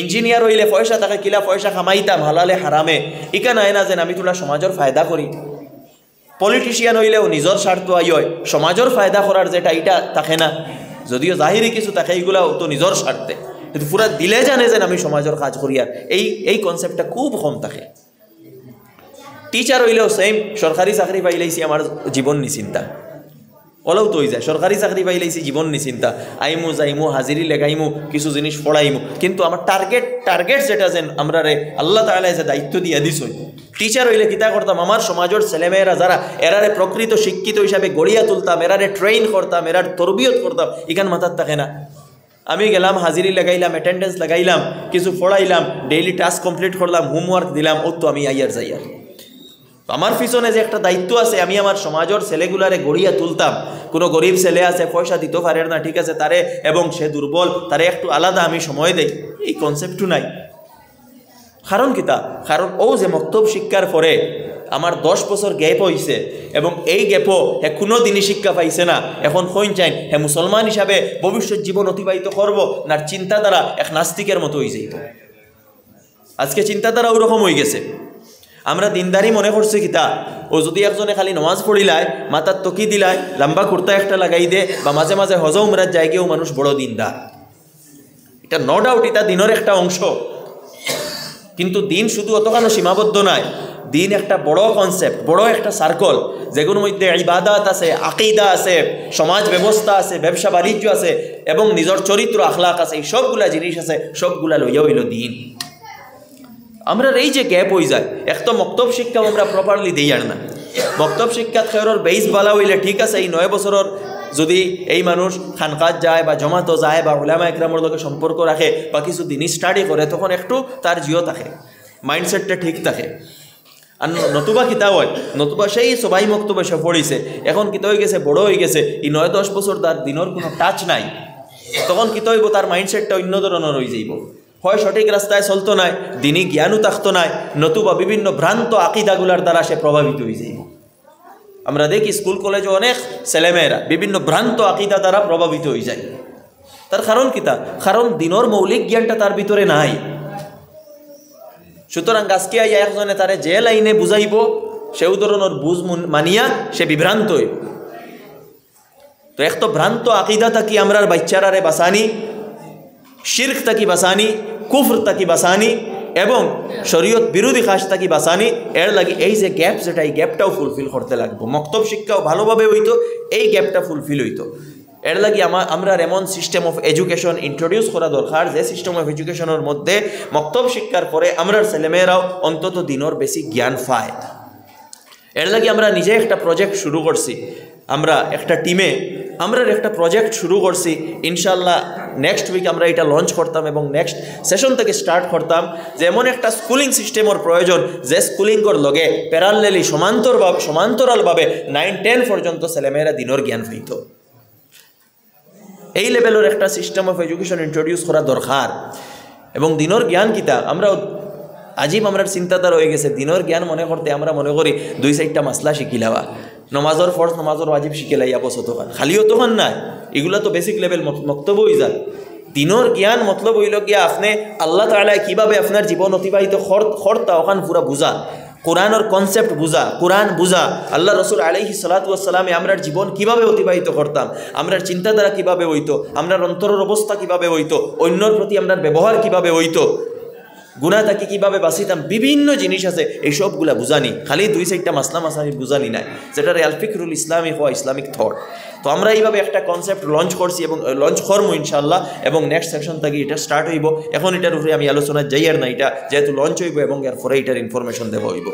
ইঞ্জিনিয়ার হইলে পয়সা থাকে কিলা পয়সা কামাইতাম হালালে হারামে, ইকা নাই না যেন আমি তোলা সমাজের ফায়দা করি। পলিটিশিয়ান হইলেও নিজের স্বার্থ আই হয়, সমাজের ফায়দা করার যেটা এটা থাকে না, যদিও জাহিরি কিছু থাকে এইগুলাও তো নিজের স্বার্থে, কিন্তু পুরা দিলে জানে যেন আমি সমাজের কাজ করি, আর এই কনসেপ্টটা খুব কম থাকে। টিচার হইলেও সেম সরকারি চাকরি পাইলেইছি আমার জীবন নিশ্চিন্তা ওলাও তো হয়ে যায় সরকারি চাকরি পাইলেইছি জীবন নিশ্চিন্তা আইমু যাইমু হাজিরি লেগাইমু কিছু জিনিস পড়াইমু কিন্তু আমার টার্গেট যেটা যেন আমরা রে আল্লাহ তাআলা যে দায়িত্ব দিয়ে দিস টিচার হইলে কিতা করতাম আমার সমাজের ছেলেমেয়েরা যারা এরারে প্রকৃত শিক্ষিত হিসাবে গড়িয়া তুলতাম এরারে ট্রেন করতাম এরার তরবিয়ত করতাম এখান মাথার থাকে না আমি গেলাম হাজিরি লাগাইলাম অ্যাটেন্ডেন্স লাগাইলাম কিছু পড়াইলাম ডেইলি টাস্ক কমপ্লিট করলাম হোমওয়ার্ক দিলাম ও তো আমি আইয়ার যাইয়ার আমার পিছনে যে একটা দায়িত্ব আছে আমি আমার সমাজের ছেলেগুলারে গড়িয়া তুলতাম কোনো গরিব ছেলে আছে পয়সা দিতে পারে না ঠিক আছে তারে এবং সে দুর্বল তারে একটু আলাদা আমি সময় দেই এই কনসেপ্টও নাই কারণ কিতা কারণ ও যে মক্তব শিক্ষার পরে আমার 10 বছর গ্যাপ হয়েছে এবং এই গ্যাপও হে কোনো দিনই শিক্ষা পাইছে না এখন হইন চাইন হে মুসলমান হিসাবে ভবিষ্যৎ জীবন অতিবাহিত করব না চিন্তাধারা এক নাস্তিকের মতো হয়ে যাইব আজকে চিন্তাধারা ওরকম হয়ে গেছে আমরা দিনদারি মনে করছি কিতা ও যদি একজনে খালি নমাজ পড়িলায় মাথার তকি দিলায় লম্বা কুর্তা একটা লাগাই দে বা মাঝে মাঝে হজ উমরার জায়গাও মানুষ বড় দিনদার এটা নো ডাউট এটা দিনের একটা অংশ কিন্তু দিন শুধু অতখানো সীমাবদ্ধ নয় দিন একটা বড় কনসেপ্ট বড় একটা সার্কল যেগুলোর মধ্যে ইবাদত আছে আকীদা আছে সমাজ ব্যবস্থা আছে ব্যবসা বাণিজ্য আছে এবং নিজের চরিত্র আখলাক আছে এই সবগুলা জিনিস আছে সবগুলা লইয়া হইল দিন আমরা এই যে গ্যাপ হয়ে যায় এক তো মক্তব শিক্ষা আমরা প্রপারলি দিই আর না মক্তব শিক্ষা খেয়রর বেইস বালা হইলে ঠিক আছে এই 9 বছরের যদি এই মানুষ খানকাত যায় বা জমাতো যায় বা উলামা একরামের লগে সম্পর্ক রাখে বা কিছু দিন স্টাডি করে তখন একটু তার জিও থাকে মাইন্ডসেটটা ঠিক থাকে আর নতুবা কিতা হয় নতুবা সেই সবাই মক্তবে সে পড়িছে এখন কিতা হয়ে গেছে বড় হয়ে গেছে এই 9-10 বছর তার দিনের কোনো টাচ নাই তখন কিতা হইব তার মাইন্ডসেটটা অন্য ধরনের হয়ে যাইব হয় সঠিক রাস্তায় চলতো নাই দিনই জ্ঞানও থাকতো নাই নতুবা বিভিন্ন ভ্রান্ত আকিদাগুলার দ্বারা সে প্রভাবিত হয়ে যাইব আমরা দেখি স্কুল কলেজে অনেক ছেলেমেয়েরা বিভিন্ন ভ্রান্ত আকিদা দ্বারা প্রভাবিত হয়ে যায় তার কারণ কিতা কারণ দিনের মৌলিক জ্ঞানটা তার ভিতরে নাই সুতরাং আজকে আইয়া একজনে তারে যে লাইনে বুঝাইব সেই ধরনের বুঝ মানিয়া সে বিভ্রান্ত হইব তো এক তো ভ্রান্ত আকিদা থাকি আমরার বাচ্চারারে বাঁচানি শিরক থাকি বাঁচানি কুফর থাকি বাঁচানি এবং শরীয়ত বিরোধী কাজ থাকি বাঁচানি এর লাগে এই যে গ্যাপ যেটা এই গ্যাপটাও ফুলফিল করতে লাগবো মক্তব শিক্ষাও ভালোভাবে হইতো এই গ্যাপটা ফুলফিল হইতো এর লাগে আমরা এমন সিস্টেম অফ এডুকেশন ইন্ট্রোডিউস করা দরকার যে সিস্টেম অফ এডুকেশনের মধ্যে মক্তব শিক্ষার পরে আমরার ছেলেমেয়েরাও অন্তত দিনের বেশি জ্ঞান পায় এর লাগে আমরা নিজে একটা প্রজেক্ট শুরু করছি আমরা একটা টিমে আমরা একটা প্রজেক্ট শুরু করছি ইনশাল্লাহ নেক্সট উইক আমরা এটা লঞ্চ করতাম এবং নেক্সট সেশন থেকে স্টার্ট করতাম যেমন একটা স্কুলিং সিস্টেমের প্রয়োজন যে স্কুলিংয়ের লগে প্যারালেলি সমান্তরালভাবে 9-10 পর্যন্ত ছেলেমেয়েরা দিনের জ্ঞান পাইত এই লেভেলের একটা সিস্টেম অফ এডুকেশন ইন্ট্রোডিউস করা দরকার এবং দিনের জ্ঞান কিতা আমরা আজিব আমরা চিন্তাধারা হয়ে গেছে দিনের জ্ঞান মনে করতে আমরা মনে করি 2-4টা মাসলা শিখিলাবা নমাজর ফরজ নমাজর ওয়াজিব শিখিলাই বছর তখন খালিও তখন নাই এগুলো তো বেসিক লেভেল মক্তব হয়ে যায় দিনের জ্ঞান মতলব হইল গিয়া আপনি আল্লাহ তাআলা কিভাবে আপনার জীবন অতিবাহিত করতা ওখান পুরা বুঝা কোরআনের কনসেপ্ট বুঝা কোরআন বুঝা আল্লাহ রসুল আলাইহিস সালাতু ওয়াস সালামে আমরা জীবন কিভাবে অতিবাহিত করতাম আমরা চিন্তাধারা কিভাবে হইতো আমরা অন্তরের অবস্থা কিভাবে হইতো অন্যর প্রতি আমরা ব্যবহার কিভাবে হইতো গুনাহ থেকে কীভাবে বাঁচিতাম বিভিন্ন জিনিস আছে এই সবগুলা বুঝানি খালি 2-4টা মাসলা মাসানি বুঝানি নাই যেটা আল ফিকরুল ইসলামিক হওয়া ইসলামিক থট তো আমরা এইভাবে একটা কনসেপ্ট লঞ্চ করছি এবং লঞ্চ করবো ইনশাল্লাহ এবং নেক্সট সেকশন থেকে এটা স্টার্ট হইব এখন এটার উপরে আমি আলোচনা যাই আর না এটা যেহেতু লঞ্চ হইব এবং এরপরে এটার ইনফরমেশন দেওয়া হইব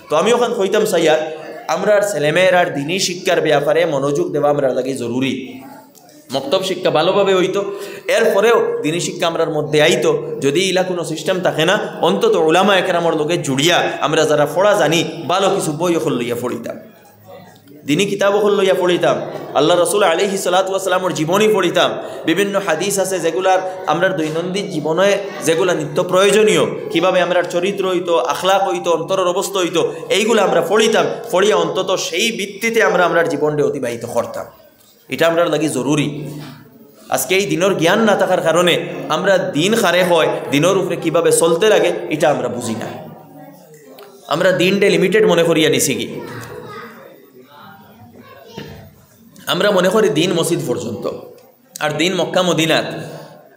তো আমি ওখানে কইতাম সাইয়ার আমরা ছেলেমেয়েরার দিনী শিক্ষার ব্যাপারে মনোযোগ দেওয়া আমরা লাগে জরুরি মক্তব শিক্ষা ভালোভাবে হইতো এরপরেও দিনী শিক্ষা আমরার মধ্যে আইতো যদি ইলা কোনো সিস্টেম থাকে না অন্তত উলামা একরামের লগে জুড়িয়া আমরা যারা পড়া জানি ভালো কিছু বই ওখল লইয়া পড়িতাম দিনী কিতাব ওখল লইয়া পড়িতাম আল্লাহ রসুল আলাইহিস সালাতু ওয়াস সালামের জীবনী পড়িতাম বিভিন্ন হাদিস আছে যেগুলার আমরা দৈনন্দিন জীবনে যেগুলা নিত্য প্রয়োজনীয় কীভাবে আমরা চরিত্র হইতো আখলাক হইতো অন্তরের অবস্থা হইতো এইগুলো আমরা পড়িতাম পড়িয়া অন্তত সেই ভিত্তিতে আমরা জীবনটা অতিবাহিত করতাম এটা আমরা লাগি জরুরি আজকে এই দিনের জ্ঞান না থাকার কারণে আমরা দিন খারে হয় দিনের উপরে কিভাবে চলতে লাগে এটা আমরা বুঝি না আমরা দিনটা লিমিটেড মনে করিয়া নিছি কি আমরা মনে করি দিন মসজিদ পর্যন্ত আর দিন মক্কা মদিনাত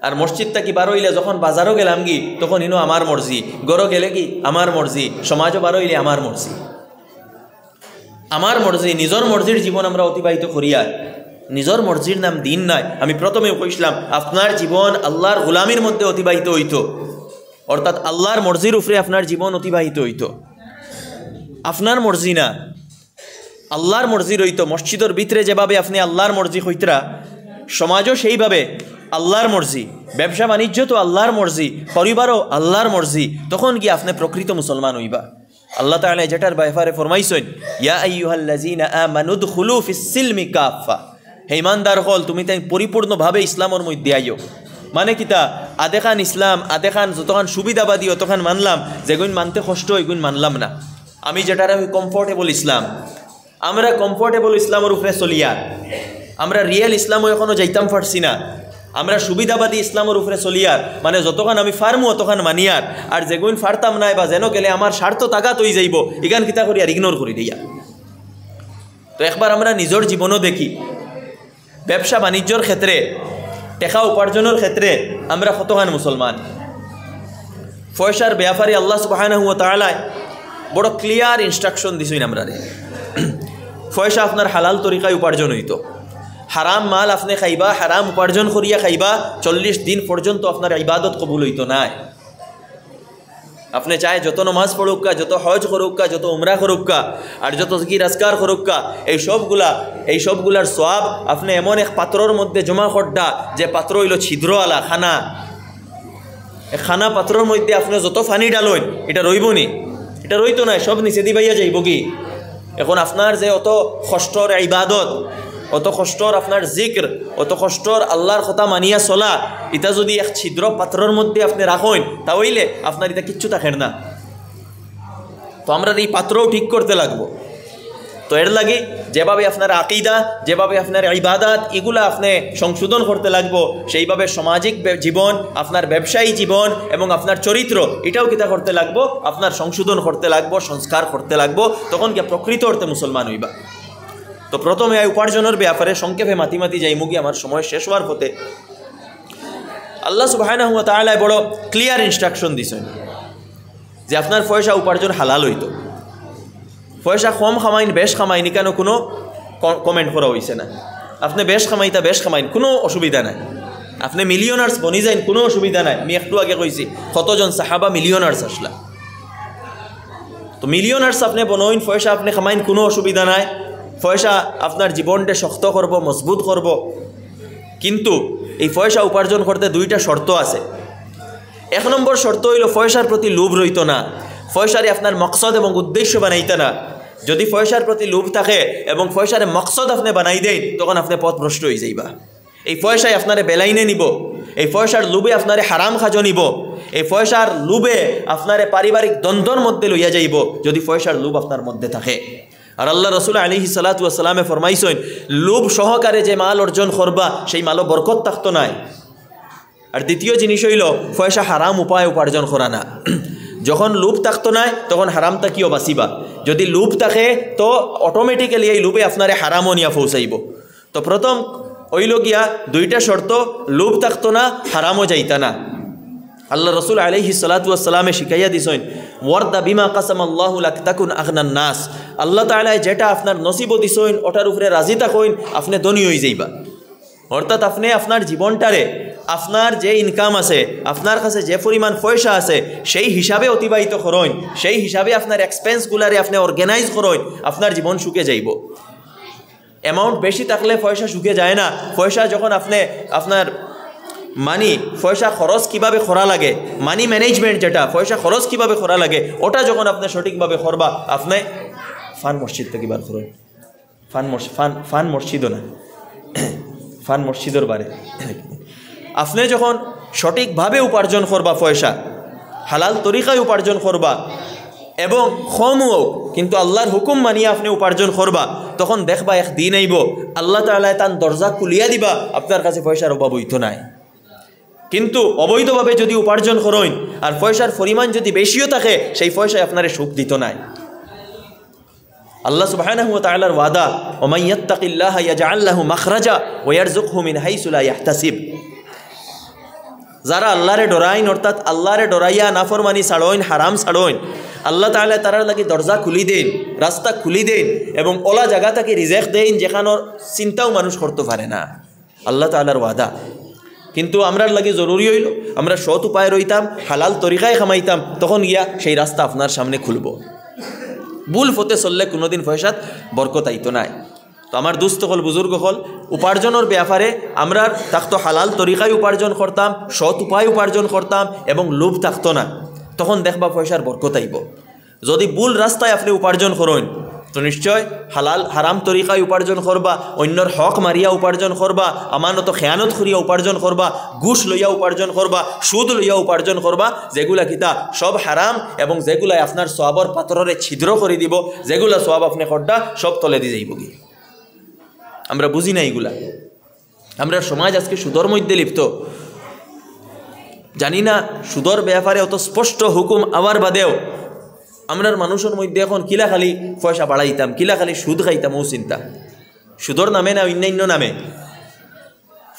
আর মসজিদটা কি বার হইলে যখন বাজারও গেলাম কি তখন ইনো আমার মর্জি গরো গেলে কি আমার মর্জি সমাজও বার হইলে আমার মর্জি আমার মর্জি নিজের মর্জির জীবন আমরা অতিবাহিত করিয়া নিজের মর্জির নাম দিন নাই। আমি প্রথমে কইছিলাম আপনার জীবন আল্লাহর গোলামির মধ্যে অতিবাহিত হইত, অর্থাৎ আল্লাহর মর্জির উপরে আপনার জীবন অতিবাহিত হইত। আপনার মর্জি না, আল্লাহর মর্জি রইত। মসজিদের ভিতরে যেভাবে আপনি আল্লাহর মর্জি হইতরা, সমাজও সেইভাবে আল্লাহর মর্জি, ব্যবসা বাণিজ্য তো আল্লাহর মর্জি, পরিবারও আল্লাহর মর্জি। তখন গিয়ে আপনি প্রকৃত মুসলমান হইবা। আল্লাহ তাআলা যেটার ব্যাপারে ফরমাইছেন, ইয়া আইয়ুহাল্লাযীনা আমানু দুখুলু ফিস-সিলমি কাফা, হে ঈমানদার হল তুমি তাই পরিপূর্ণভাবে ইসলামের মধ্যে আইও। মানে কিতা, আদেখান ইসলাম আদেখান যতখান সুবিধাবাদী অতখান মানলাম, যেগুন মানতে কষ্ট এগুন মানলাম না। আমি যেটার আমি কমফোর্টেবল ইসলাম, আমরা কমফোর্টেবল ইসলামের উপরে চলিয়া আমরা রিয়েল ইসলামও এখনও যাইতাম পারছি না। আমরা সুবিধাবাদী ইসলামের উপরে চলিয়ার, মানে যতক্ষণ আমি ফার্মু অতক্ষণ মানিয়ার, আর যেগুন ফারতাম নাই বা যেন গেলে আমার স্বার্থ তাগাত হয়ে যাইব ইগান কিতা করি আর ইগনোর করি দিয়া। তো একবার আমরা নিজের জীবনও দেখি, ব্যবসা বাণিজ্যর ক্ষেত্রে, টাকা উপার্জনের ক্ষেত্রে আমরা কতখান মুসলমান। পয়সার ব্যাপারে আল্লাহ সুবহানাহু ওয়া তাআলা বড় ক্লিয়ার ইনস্ট্রাকশন দিছেন আমরা। পয়সা আপনার হালাল তরিকায় উপার্জন হইতো, হারাম মাল আপনি খাইবা, হারাম উপার্জন করিয়া খাইবা, 40 দিন পর্যন্ত আপনার ইবাদত কবুল হইতো না। আপনি চায় যত নমাজ পড়ুকা, যত হজ করুকা, যত উমরা করুকা, আর যত জিকির আজকার করুকা, এই সবগুলার সওয়াব আপনি এমন এক পাত্রর মধ্যে জমা করডা, যে পাত্র হইল ছিদ্রওয়ালা খানা। খানা পাত্রর মধ্যে আপনি যত পানি ডালেন এটা রইবনি, এটা রইতো না, সব নিচে দিবাইয়া যাইব কি। এখন আপনার যে অত কষ্টর ইবাদত, অত কষ্টর আপনার জিক্র, অত কষ্টর আল্লাহর কথা মানিয়া চলা, এটা যদি এক ছিদ্র পাত্রর মধ্যে আপনি রাখেন, তাহলে আপনার এটা কিচ্ছু থাকেন না। তো আমরা এই পাত্রও ঠিক করতে লাগবো। তো এর লাগে যেভাবে আপনার আকিদা, যেভাবে আপনার ইবাদত, এগুলা আপনি সংশোধন করতে লাগবো, সেইভাবে সামাজিক জীবন, আপনার ব্যবসায়ী জীবন এবং আপনার চরিত্র, এটাও কিতা করতে লাগবো, আপনার সংশোধন করতে লাগবো, সংস্কার করতে লাগবো। তখন কি প্রকৃত অর্থে মুসলমান হইবা। তো প্রথমে এই উপার্জনের ব্যাপারে সংক্ষেপে মাতি যাই মুগি, আমার সময় শেষ হওয়ার পথে। আল্লাহ সুবহানাহু ওয়া তাআলা বড় ক্লিয়ার ইনস্ট্রাকশন দিছেন যে আপনার পয়সা উপার্জন হালাল হইতো। পয়সা কম খামাইন বেশ খামাইন কেন কোনো কমেন্ট করা হয়েছে না। আপনি বেশ খামাইতা বেশ খামাইন, কোনো অসুবিধা নাই। আপনি মিলিয়নার্স বনি যাইন, কোনো অসুবিধা নাই। আমি একটু আগে কইছি কতজন সাহাবা মিলিয়নার্স আসলা। তো মিলিয়নার্স আপনি বনইন, পয়সা আপনি খামাইন, কোনো অসুবিধা নাই। পয়সা আপনার জীবনটা শক্ত করব, মজবুত করব। কিন্তু এই পয়সা উপার্জন করতে দুইটা শর্ত আছে। 1 নম্বর শর্ত হইল পয়সার প্রতি লোভ রইতো না, পয়সারে আপনার মকসদ এবং উদ্দেশ্য বানাইতে না। যদি পয়সার প্রতি লোভ থাকে এবং পয়সারে মকসদ আপনি বানাই দেন, তখন আপনি পথভ্রষ্ট হয়ে যাইবা। এই পয়সায় আপনারে বেলাইনে নিব, এই পয়সার লোভে আপনারে হারাম খাজো নিব, এই পয়সার লোভে আপনারে পারিবারিক দ্বন্দ্বর মধ্যে লইয়া যাইব, যদি পয়সার লোভ আপনার মধ্যে থাকে। আর আল্লাহ রসুল আলাইহিস সালাতু ওয়াস সালামে ফরমাইছেন, লোভ সহকারে যে মাল অর্জন করবা সেই মালও বরকত থাকতো না। আর দ্বিতীয় জিনিস হইল পয়সা হারাম উপায় উপার্জন করা না। যখন লোভ থাকতো না তখন হারামটা কিও বাঁচিবা। যদি লোভ থাকে তো অটোমেটিক্যালি এই লোভে আপনারে হারামও নিয়া পৌঁছাইব। তো প্রথম হইল গিয়া দুইটা শর্ত, লোভ থাকতো না, হারামও যাইতা না। আল্লাহ রসুল আলাইহিস সালাতু ওয়াস সালামে শিখাইয়া দিছেন, ওয়ারদা বিমা কাসামাল্লাহু লাক তাকুন আগনান নাস। আল্লাহ তাআলা যেটা আপনার নসিব দিছেন ওটার উপরে রাজি থাকুন, আপনি ধনী হয়ে যাইবা। অর্থাৎ আপনি আপনার জীবনটারে, আপনার যে ইনকাম আছে, আপনার কাছে যে পরিমাণ পয়সা আছে, সেই হিসাবে অতিবাহিত করুন, সেই হিসাবে আপনার এক্সপেন্সগুলারে আপনি অর্গানাইজ করুন, আপনার জীবন সুখে যাইব। অ্যামাউন্ট বেশি থাকলে পয়সা সুখে যায় না। পয়সা যখন আপনার পয়সা খরচ কিভাবে করা লাগে, মানি ম্যানেজমেন্ট যেটা, পয়সা খরচ কিভাবে করা লাগে, ওটা যখন আপনি সঠিকভাবে করবা, আপনি ফান মসজিদ থেকে বার করুন। ফান মসজিদও না, ফান মসজিদের বারে আপনি যখন সঠিকভাবে উপার্জন করবা, পয়সা হালাল তরিকায় উপার্জন করবা এবং কমও কিন্তু আল্লাহর হুকুম মানিয়ে আপনি উপার্জন করবা, তখন দেখবা একদিন আইব আল্লাহ তাআলা তার দরজা খুলিয়া দিবা, আপনার কাছে পয়সার অভাব হইতো নাই। কিন্তু অবৈধভাবে যদি উপার্জন করেন আর পয়সার পরিমাণ যদি বেশিও থাকে, সেই পয়সায় আপনারে সুখ দিত নাই। আল্লাহ সুবহানাহু ওয়া তাআলার ওয়াদা, ওয়া ইয়াত্তাকিল্লাহা ইয়াজআল লাহু মাখরাজা ওয়া ইয়ারযুকহু মিন হাইসু লা ইয়াহতাসিব। যারা আল্লাহরে ডরাইন, অর্থাৎ আল্লাহরে ডরাইয়া নাফরমানি ছাড়ইন, হারাম ছাড়ইন, আল্লাহ তাআলা তারার লাগি দরজা খুলি দেন, রাস্তা খুলি দেন এবং ওলা জায়গা থেকে রিজেক দেন যেখানোর চিন্তাও মানুষ করতে পারে না। আল্লাহ তাআলার ওয়াদা। কিন্তু আমরার লাগি জরুরি হইল আমরা সৎ উপায় রইতাম, হালাল তরিকায় খামাইতাম, তখন গিয়া সেই রাস্তা আপনার সামনে খুলব। ভুল পথে চললে কোনোদিন পয়সাত বরকত আইতো নাই। তো আমার দুস্থ হল বুজুর্গ হল উপার্জনের ব্যাপারে আমরা থাকতো হালাল তরিকায় উপার্জন করতাম, সৎ উপায় উপার্জন করতাম এবং লোভ থাকতো না, তখন দেখবা পয়সার বরকত আইব। যদি ভুল রাস্তায় আপনি উপার্জন করেন তো নিশ্চয় হালাল হারাম তরিকায় উপার্জন করবা, অন্যর হক মারিয়া উপার্জন করবা, আমানত খেয়ানত করিয়া উপার্জন করবা, ঘুষ লইয়া উপার্জন করবা, সুদ লইয়া উপার্জন করবা, যেগুলা কিতা সব হারাম এবং যেগুলাই আপনার সওয়াবর পাথরে ছিদ্র করে দিব, যেগুলা সওয়াব আপনি করডা সব তলে দিয়ে যাইব কি। আমরা বুঝি না এইগুলা। আমরা সমাজ আজকে সুদর মধ্যে লিপ্ত, জানি না সুদর ব্যাপারে অত স্পষ্ট হুকুম আবার বাদেও আমরার মানুষের মধ্যে এখন কিলা খালি পয়সা বাড়াইতাম, কিলা খালি সুদ খাইতাম ও চিন্তা। সুদর নামে না অন্যান্য নামে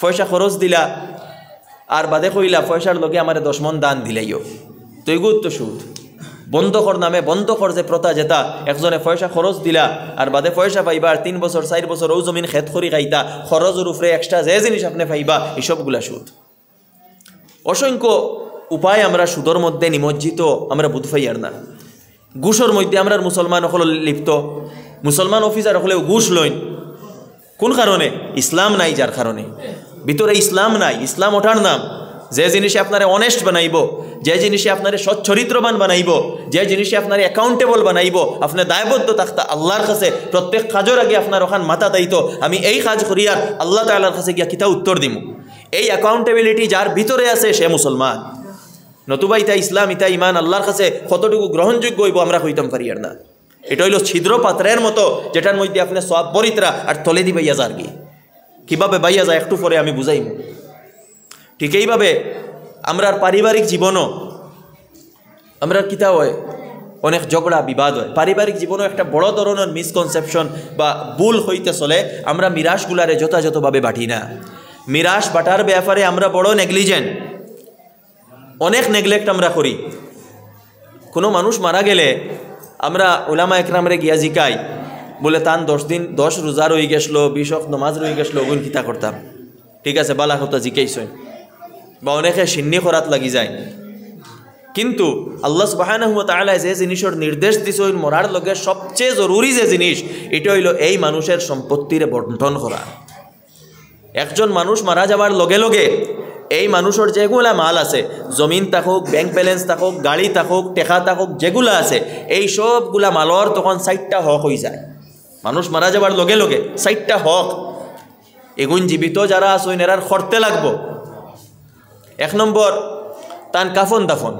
পয়সা খরচ দিলা আর বাদে কইলা পয়সার লগে আমার 10 মণ দান দিলাইও, তো এগুলো তো সুদ। বন্ধকর নামে বন্ধকর যে প্রথা যেটা একজনে পয়সা খরচ দিলা আর বাদে পয়সা পাইবা আর 3 বছর 4 বছর ও জমিন খেত করি খাইতা, খরচের উপরে এক্সট্রা যে জিনিস আপনি পাইবা এসবগুলা সুদ। অসংখ্য উপায় আমরা সুদর মধ্যে নিমজ্জিত আমরা বুধ পাইয়ার না। ঘুষের মধ্যে আমরা মুসলমান হল লিপ্ত, মুসলমান অফিসার হলেও ঘুষ লইন। কোন কারণে? ইসলাম নাই, যার কারণে ভিতরে ইসলাম নাই। ইসলাম ওঠার নাম যে জিনিসে আপনারে অনেস্ট বানাইব, যে জিনিসে আপনারে সচ্চরিত্রবান বানাইব, যে জিনিসে আপনারে অ্যাকাউন্টেবল বানাইব, আপনার দায়বদ্ধ থাকতা আল্লাহর কাছে। প্রত্যেক কাজের আগে আপনার ওখান মাথা দায়িত্ব আমি এই কাজ করিয়ার আল্লাহ তাআলার কাছে গিয়া কিতা উত্তর দিব। এই অ্যাকাউন্টেবিলিটি যার ভিতরে আছে সে মুসলমান। নতুবা ইতা ইসলাম, ইতা ইমান আল্লাহর কাছে কতটুকু গ্রহণযোগ্য হইব আমরা হইতাম পারি আর না। এটা হইল ছিদ্র পাত্রের মতো, যেটার মধ্যে আপনি সব বরিত্রা আর তলে দি বাইয়া যার কি কীভাবে বাইয়া যায় একটু পরে আমি বুঝাইব। ঠিক এইভাবে আমরার পারিবারিক জীবনও আমরা কিতা হয় অনেক ঝগড়া বিবাদ হয়। পারিবারিক জীবনও একটা বড় ধরনের মিসকনসেপশন বা ভুল হইতে চলে। আমরা মিরাশগুলারে যথাযথভাবে বাটি না। মিরাশ বাটার ব্যাপারে আমরা বড় নেগলিজেন্ট, অনেক নেগলেক্ট আমরা করি। কোনো মানুষ মারা গেলে আমরা উলামা একরামরে গিয়া জিকাই, বলে তান 10 দিন 10 রোজা রয়ে গেছিল, 20 ওয়াক্ত নামাজ রয়ে গেছিল, ওগুন কিতা করতাম। ঠিক আছে, বালা কথা জিকাইছেন, বা অনেকে সিন্নি করাত লাগি যায়। কিন্তু আল্লাহ সুবহানাহু ওয়া তাআলা যে জিনিসের নির্দেশ দিছেন মরার লগে সবচেয়ে জরুরি যে জিনিস, এটা হইল এই মানুষের সম্পত্তিরে বন্টন করা। একজন মানুষ মারা যাওয়ার লগে লগে এই মানুষের যেগুলা মাল আছে, জমিন থাকুক, ব্যাংক ব্যালেন্স থাকুক, গাড়ি থাকুক, টেকা থাকুক, যেগুলা আছে এই সবগুলা মালর তখন 4টা হক হয়ে যায়। মানুষ মারা যাওয়ার লগে লগে 4টা হক এগুন জীবিত যারা আছেন এরার করতে লাগবো। 1 নম্বর তান কাফন দাফন।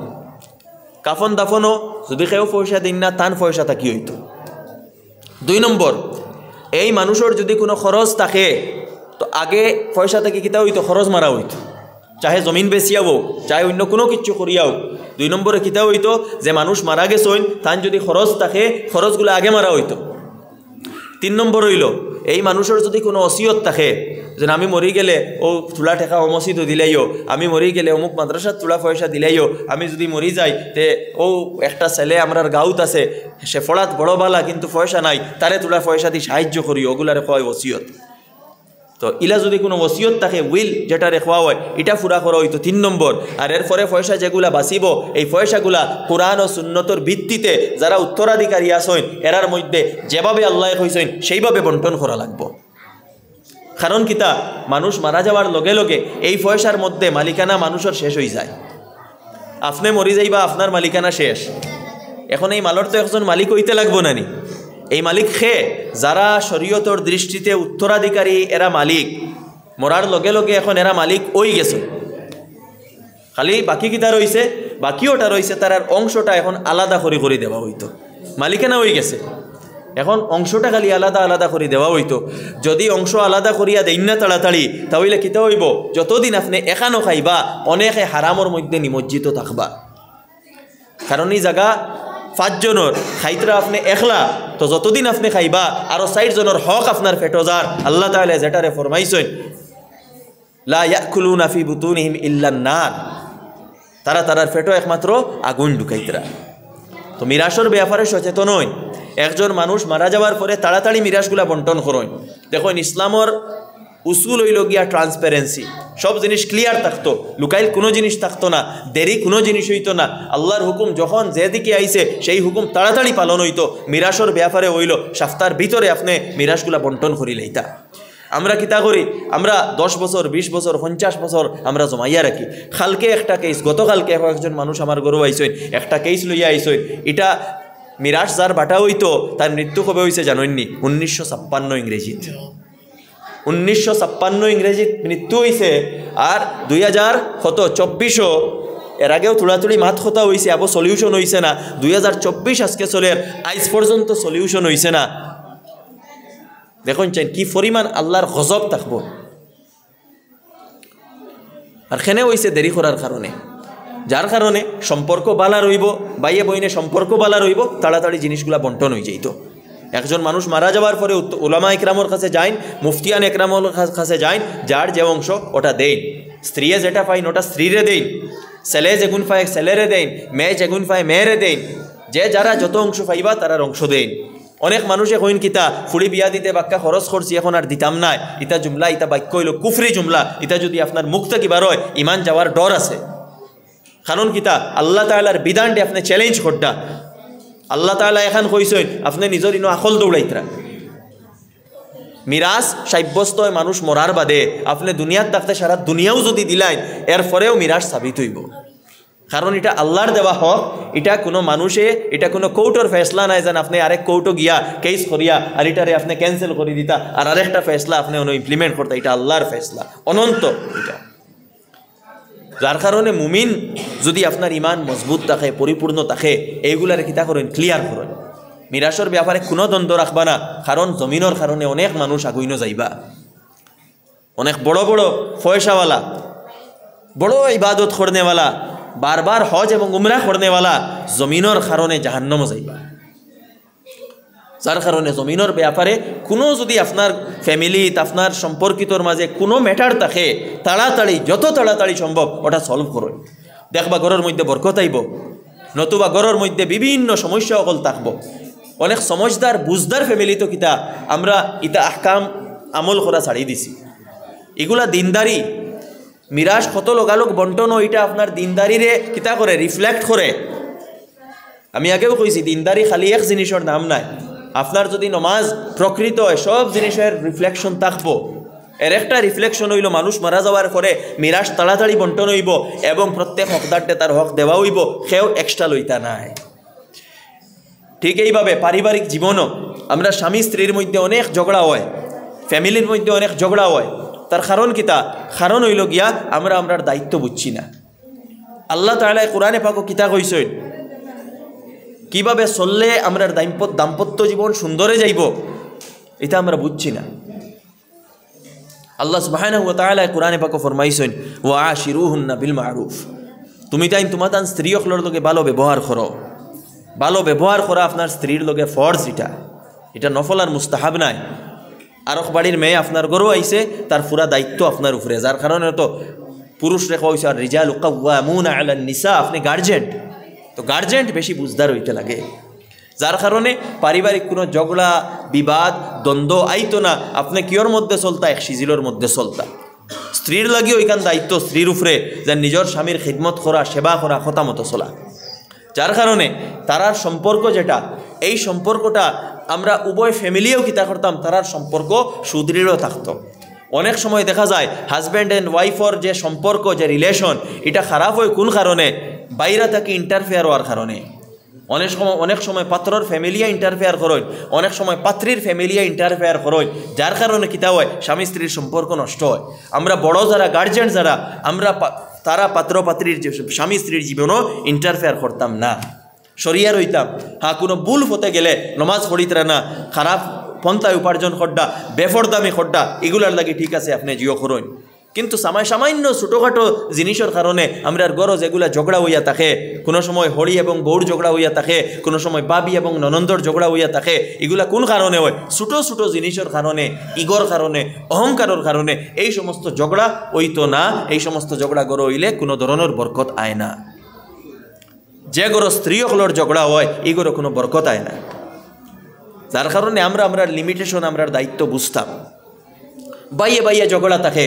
কাফন দাফনও যদি কেউ পয়সা দিন না তান পয়সা থাকি হইতো। 2 নম্বর এই মানুষের যদি কোনো খরচ থাকে তো আগে পয়সা থেকে কিতা হইতো, খরচ মারা হইতো, চাহে জমিন বেচিয়া হোক, চাহে অন্য কোনো কিছু করিয়া হোক। 2 নম্বরে কিতা হইতো যে মানুষ মারা গেছেন তান যদি খরচ থাকে খরচগুলো আগে মারা হইতো। 3 নম্বর হইল এই মানুষের যদি কোনো ওসিয়ত থাকে, যে আমি মরি গেলে ও তুলা টেকা ও মসজিদও দিলাইও, আমি মরি গেলে অমুক মাদ্রাসার তুলা পয়সা দিলাইও, আমি যদি মরি যাই তে ও একটা ছেলে আমরার গাঁত আছে সে ফড়াত বড় বালা কিন্তু পয়সা নাই, তারে তুলা পয়সা দিয়ে সাহায্য করি, ওগুলারে কয় ওসিয়ত। তো ইলা যদি কোনো ওসিয়ত থাকে উইল যেটা রেখা হয় এটা পুরা করা হইতো 3 নম্বর। আর এরপরে পয়সা যেগুলা বাঁচিব এই পয়সাগুলা কোরআন ও সুন্নতর ভিত্তিতে যারা উত্তরাধিকারী আছেন এরার মধ্যে যেভাবে আল্লাহ কইছেন সেইভাবে বন্টন করা লাগবো। কারণ কিতা মানুষ মারা যাওয়ার লগে লগে এই পয়সার মধ্যে মালিকানা মানুষের শেষ হয়ে যায়। আপনি মরি যাইবা আপনার মালিকানা শেষ। এখন এই মালর তো একজন মালিক হইতে লাগবো নানি। এই মালিক খে যারা শরীয়তর দৃষ্টিতে উত্তরাধিকারী এরা মালিক, মরার লগে লগে এখন এরা মালিক ওই গেছে। খালি বাকি কিতা রয়েছে, বাকি ওটা রয়েছে তার অংশটা এখন আলাদা করে দেওয়া হইতো। মালিকানা হয়ে গেছে, এখন অংশটা খালি আলাদা আলাদা করে দেওয়া হইতো। যদি অংশ আলাদা করিয়া দেন না তাড়াতাড়ি তাহলে কিতা হইব, যতদিন আপনি এখানো খাইবা অনেকে হারামর মধ্যে নিমজ্জিত থাকবা। কারণ এই জায়গা 5 জনের খাইতরা আপনি একলা, তো যতদিন আপনি খাইবা আরো 4 জনের হক আপনার ফেটোজার। আল্লাহ তাআলা যেটারে ফরমাইছেন লা ইয়াকুলুনা ফি বুতুনিহিম ইল্লান নার, তারা তারার ফেটো একমাত্র আগুন ঢুকাইতরা। তো মিরাসর ব্যাপারে সচেতন হইন। একজন মানুষ মারা যাওয়ার পরে তাড়াতাড়ি মিরাসগুলা বন্টন করুন। দেখুন ইসলামর উসুল হইল গিয়া ট্রান্সপারেন্সি, সব জিনিস ক্লিয়ার থাকতো, লুকাইল কোনো জিনিস থাকতো না, দেরি কোনো জিনিস হইতো না। আল্লাহর হুকুম যখন যেদিকে আইছে সেই হুকুম তাড়াতাড়ি পালন হইতো। মিরাসর ব্যাপারে হইল সপ্তাহের ভিতরে আপনি মিরাসগুলা বন্টন করি লইতা। আমরা কিতা করি, আমরা 10 বছর 20 বছর 50 বছর আমরা জমাইয়া রাখি। কালকে একটা কেস, গতকালকে একজন মানুষ আমার গরু আইসই, একটা কেস লইয়া আইসই। এটা মিরাস যার বাটা হইতো তার মৃত্যু কবে হয়েছে জানেননি? 1956 ইংরেজিত। 1956 ইংরেজিত মৃত্যু হয়েছে। আর 2024 এর আগেও তুড়াতুড়ি মাত কথা হয়েছে, আবো সলিউশন হয়েছে না। 2024 আজকে চলে, আজ পর্যন্ত সলিউশন হয়েছে না। দেখুন চাই কি পরিমাণ আল্লাহর গজব থাকবো। আর খেনে হয়েছে দেরি করার কারণে, যার কারণে সম্পর্ক বালা রইব, বাইয়ে বইনে সম্পর্ক বালা রইব, তাড়াতাড়ি জিনিসগুলা বন্টন হয়ে যাইত। একজন মানুষ মারা যাওয়ার পরে উলামা ইকরামর কাছে যাইন, মুফতিয়ান ইকরামর কাছে যাইন, যার যে অংশ ওটা দেন। স্ত্রীয়ে যেটা পাইন ওটা স্ত্রীরে দেন, ছেলে যেগুন পায় ছেলেরে দেন, মেয়ে যেগুন পায় মেয়েরে দেন। যে যারা যত অংশ পাইবা তারার অংশ দেন। অনেক মানুষে কইন কিতা ফুড়ি বিয়া দিতে বাক্কা খরচ করছি এখন আর দিতাম না, ইটা জুমলা, ইটা বাক্য হইল কুফরি জুমলা। ইটা যদি আপনার মুখ থেকে বার হয় ইমান যাওয়ার ডর আছে। কারণ কিতা আল্লাহ তাআলার বিধানটি আপনি চ্যালেঞ্জ করটা। আল্লাহ তাআলা এখন কইছেন আপনি নিজের ইনো আকল দৌড়াইতরা। মিরাজ সাব্যস্ত হয় মানুষ মরার বাদে। আপনি দুনিয়ার থাকতে সারা দুনিয়াও যদি দিলেন এরপরেও মিরাজ সাবিত হইব। কারণ এটা আল্লাহর দেওয়া হক। এটা কোনো মানুষে, এটা কোনো কোর্টের ফেসলা নাই যেন আপনি আরেক কোর্টও গিয়া কেস করিয়া আর এটারে আপনি ক্যান্সেল করে দিতা আর আরেকটা ফেসলা আপনি ইমপ্লিমেন্ট করতে। এটা আল্লাহর ফেসলা, অনন্ত এটা। যার কারণে মুমিন যদি আপনার ইমান মজবুত থাকে, পরিপূর্ণ থাকে, এইগুলার কিতা করেন ক্লিয়ার করেন। মিরাসর ব্যাপারে কোনো দ্বন্দ্ব রাখবা না। কারণ জমিনের কারণে অনেক মানুষ আগুইনো যাইবা। অনেক বড় বড় পয়সাওয়ালা, বড় ইবাদত করনেওয়ালা, বারবার হজ এবং উমরা করনেওয়ালা জমিনের কারণে জাহান্নামে যাইবা। যার কারণে জমিনের ব্যাপারে কোনো যদি আপনার ফ্যামিলিত, আপনার সম্পর্কিতর মাঝে কোনো ম্যাটার থাকে, তাড়াতাড়ি যত তাড়াতাড়ি সম্ভব ওটা সলভ করুন। দেখবা ঘরের মধ্যে বরকত আইব, নতুবা ঘরের মধ্যে বিভিন্ন সমস্যা অকল থাকব। অনেক সমঝদার বুঝদার ফ্যামিলি তো কিতা আমরা ইতা আহকাম আমল করা ছাড়িয়ে দিছি। এগুলা দিনদারি। মিরাজ কত লোকালোক বন্টন ওইটা আপনার দিনদারিরে কিতা করে রিফ্লেক্ট করে। আমি আগেও কইছি দিনদারি খালি এক জিনিসের নাম নাই। আপনার যদি নমাজ প্রকৃত হয় সব জিনিসের রিফ্লেকশন থাকবো। এর একটা রিফ্লেকশন হইল মানুষ মারা যাওয়ার পরে মিরাজ তাড়াতাড়ি বন্টন হইব এবং প্রত্যেক হকদারটে তার হক দেওয়া হইব, সেও এক্সট্রা লইতা নাই। ঠিক এইভাবে পারিবারিক জীবনও আমরা স্বামী স্ত্রীর মধ্যে অনেক ঝগড়া হয়, ফ্যামিলির মধ্যে অনেক ঝগড়া হয়। তার কারণ কিতা? কারণ হইল গিয়া আমরা আমরার দায়িত্ব বুঝছি না। আল্লাহ তাআলা কোরআনে পাক কিতা কইছেন কিভাবে চললে আমরা দাম্পত্য জীবন সুন্দরে যাইব, এটা আমরা বুঝছি না। আল্লাহ সুবহানাহু ওয়া তাআলা কোরআনে পাক ফরমাইছেন ওয়া আশিরুহুন্না বিল মারুফ। তুমি তাই তোমার স্ত্রী সকলের লগে ভালো ব্যবহার করো। ভালো ব্যবহার করা আপনার স্ত্রীর লগে ফরজ। এটা নফল আর মুস্তাহাব নাই। আরক বাড়ির মেয়ে আপনার ঘরও আইছে, তার পুরা দায়িত্ব আপনার উপরে। যার কারণে তো পুরুষ রেখা হয়েছে আর রিজালু কাওয়ামুনা আলান নিসা। আপনি গার্জেন্ট, তো গার্জেন্ট বেশি বুঝদার হইতে লাগে। যার কারণে পারিবারিক কোনো ঝগড়া বিবাদ দ্বন্দ্ব আইতো না। আপনি কিওর মধ্যে চলতা? এক সিজিলোর মধ্যে চলতা। স্ত্রীর লাগিও ওইখান দায়িত্ব স্ত্রীর উপরে যে নিজের স্বামীর খিদমত করা, সেবা করা, কথা মতো চলা। যার কারণে তারার সম্পর্ক যেটা, এই সম্পর্কটা আমরা উভয় ফ্যামিলিও কিতা করতাম, তারার সম্পর্ক সুদৃঢ় থাকতো। অনেক সময় দেখা যায় হাজব্যান্ড অ্যান্ড ওয়াইফর যে সম্পর্ক, যে রিলেশন, এটা খারাপ হয় কোন কারণে? বাইরে থেকে ইন্টারফেয়ার হওয়ার কারণে। অনেক সময় পাত্রর ফ্যামিলিয়া ইন্টারফেয়ার করেন, অনেক সময় পাত্রীর ফ্যামিলিয়া ইন্টারফেয়ার করেন। যার কারণে কিতা হয়? স্বামী স্ত্রীর সম্পর্ক নষ্ট হয়। আমরা বড় যারা গার্জিয়ান যারা, আমরা তারা পাত্র পাত্রীর স্বামী স্ত্রীর জীবনও ইন্টারফেয়ার করতাম না, সরিয়া রইতাম। হ্যাঁ, কোনো ভুল হতে গেলে নমাজ পড়িতরা না, খারাপ পন্থায় উপার্জন খড্ডা, বেফরদামি খড্ডা, এগুলার লাগে ঠিক আছে আপনি জিও করুন। কিন্তু সামান্য ছোটোখাটো জিনিসের কারণে আমরা গরো যেগুলা ঝগড়া হইয়া থাকে, কোনো সময় হরি এবং গৌড় ঝগড়া হইয়া থাকে, কোনো সময় বাবি এবং ননন্দর ঝগড়া হইয়া থাকে। এগুলা কোন কারণে হয়? ছোটো ছোটো জিনিসের কারণে, ইগোর কারণে, অহংকারের কারণে। এই সমস্ত ঝগড়া হইতো না। এই সমস্ত ঝগড়া গড়ো হইলে কোনো ধরনের বরকত আয় না। যে গরো স্ত্রী হলর ঝগড়া হয় এই গরো কোনো বরকত আয় না। যার কারণে আমরা লিমিটেশন আমরার দায়িত্ব বুঝতাম। বাইয়ে বাইয়ে ঝগড়া থাকে,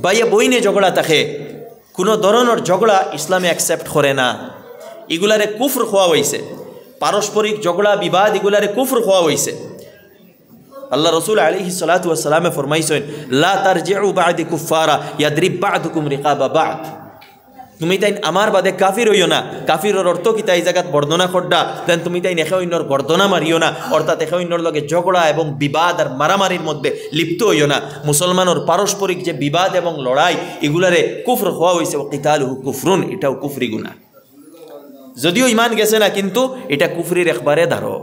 বাইয়ে বইনে ঝগড়া থাকে, কোনো ধরনের ঝগড়া ইসলামে অ্যাকসেপ্ট করে না। এগুলারে কুফর খোয়া হয়েছে, পারস্পরিক ঝগড়া বিবাদ এগুলারে কুফর খোয়া হয়েছে। আল্লাহ রসুল আলাইহিস সালাতু ওয়াস সালামে ফরমাইছেন, লা তারজিউ বা'দি কুফারা ইয়াদরিব বা'দুকুম রিকাবা বা'দ। তুমি তাই আমার বাদে কাফির হইও না। কাফিরের অর্থ কি তাই জায়গাত বর্ণনা করডা দেন তুমি তাই একে অন্যর গর্দনা মারিও না, অর্থাৎ একে অন্যর লগে ঝগড়া এবং বিবাদ আর মারামারির মধ্যে লিপ্ত হইও না। মুসলমানের পারস্পরিক যে বিবাদ এবং লড়াই এগুলারে কুফর হওয়া হয়েছে, ও কিতালুহু কুফরুন, এটাও কুফরি গুনাহ। যদিও ইমান গেছে না, কিন্তু এটা কুফরির একবারে ধারো।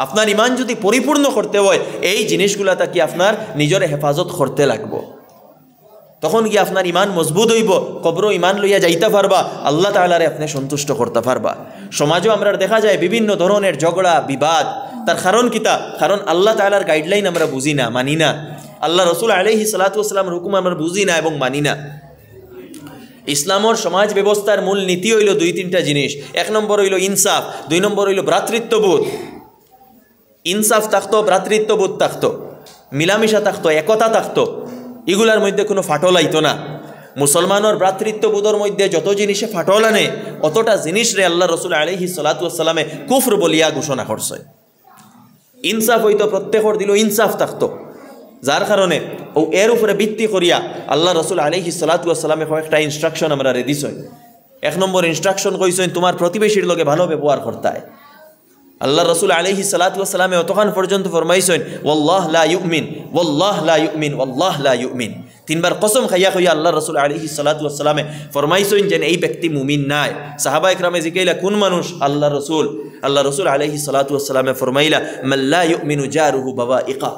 আপনার ইমান যদি পরিপূর্ণ করতে হয় এই জিনিসগুলা তাকে আপনার নিজের হেফাজত করতে লাগবো, তখন কি আপনার ইমান মজবুত হইব, কবরও ইমান লইয়া যাইতে পারবা, আল্লাহ তাআলারে আপনি সন্তুষ্ট করতে পারবা। সমাজও আমরা দেখা যায় বিভিন্ন ধরনের ঝগড়া বিবাদ, তার কারণ কিতা? কারণ আল্লাহ তাআলার গাইডলাইন আমরা বুঝি না, মানি না। আল্লাহ রসুল আলাইহিস সালাতু ওয়াস সালামের হুকুম আমরা বুঝি না এবং মানি না। ইসলামর সমাজ ব্যবস্থার মূল নীতি হইল 2-3টা জিনিস। 1 নম্বর হইল ইনসাফ, 2 নম্বর হইল ভ্রাতৃত্ববোধ। ইনসাফ থাকতো, ভ্রাতৃত্ববোধ থাকতো, মিলামিশা থাকতো, একতা থাকতো, এগুলার মধ্যে কোনো ফাটল আইতো না। মুসলমানের ভ্রাতৃত্ববোধের মধ্যে যত জিনিসে ফাটল আনে অতটা জিনিস রে আল্লাহ রসুল আলাইহিস সালাতু ওয়াস সালামে কুফর বলিয়া ঘোষণা করছে। ইনসাফ হইতো, প্রত্যেকের দিল ইনসাফ থাকতো, যার কারণে ও এর উপরে ভিত্তি করিয়া আল্লাহ রসুল আলাইহিস সালাতু ওয়াস সালামে কয়েকটা ইনস্ট্রাকশন আমরা দিছেন। 1 নম্বর ইনস্ট্রাকশন কইছেন তোমার প্রতিবেশীর লগে ভালো ব্যবহার করতে হয়। আল্লাহ রসুল আলাইহিস সালাতু ওয়াস সালামে অতক্ষণ পর্যন্ত ফরমাইছেন ওয়াল্লাহ লা ইউমিন, ওয়াল্লাহ লা ইউমিন, ওয়াল্লাহ লা ইউমিন। 3বার কসম খাইয়া খাইয়া আল্লাহ রসুল আলাইহিস সালাতু ওয়াস সালামে ফরমাইছেন যে এই ব্যক্তি মুমিন নাই। সাহাবা ইকরামে জিজ্ঞাসা কোন মানুষ? আল্লাহ রসুল আলাইহিস সালাতু ওয়াস সালামে ফরমাইলা মান লা ইউমিনু জারুহু বাওয়াইকা,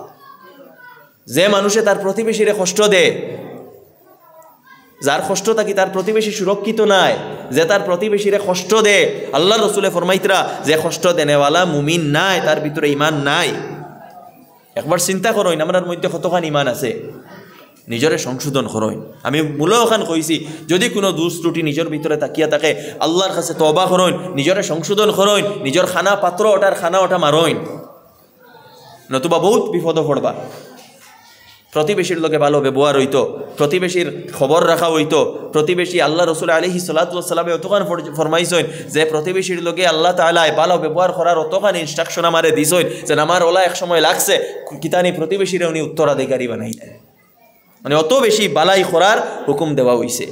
যে মানুষে তার প্রতিবেশীরে কষ্ট দেয়, যার কষ্ট থাকি তার প্রতিবেশী সুরক্ষিত নাই, যে তার প্রতিবেশীরে কষ্ট দেয়, আল্লাহ রসুলে ফরমাইতরা যে কষ্ট দেনেওয়ালা মুমিন নাই, তার ভিতরে ইমান নাই। একবার চিন্তা করইন আমার মধ্যে কতখান ইমান আছে, নিজরে সংশোধন করইন। আমি মূলে ওখান কইছি যদি কোনো দোষ ত্রুটি নিজের ভিতরে তাকিয়া থাকে আল্লাহর কাছে তওবা করইন, নিজরে সংশোধন করইন, নিজের খানা পাত্র ওটার খানা ওটা মারইন, নতুবা বহুত বিপদ পড়বা। প্রতিবেশীর লোকে ভালো ব্যবহার হইতো, প্রতিবেশীর খবর রাখা হইতো। প্রতিবেশী আল্লাহ রসুল আলাইহিস সালাতু ওয়াস সালামে অতখান ফরমাইছেন যে প্রতিবেশীর লোকে আল্লাহ তাআলা ভালো ব্যবহার করার অতখান ইনস্ট্রাকশন আমারে দিছেন যে আমার ওলা এক সময় লাগছে কিতানি প্রতিবেশীরা উনি উত্তরাধিকারী বানাইলেন, মানে অত বেশি বালাই করার হুকুম দেওয়া হইছে।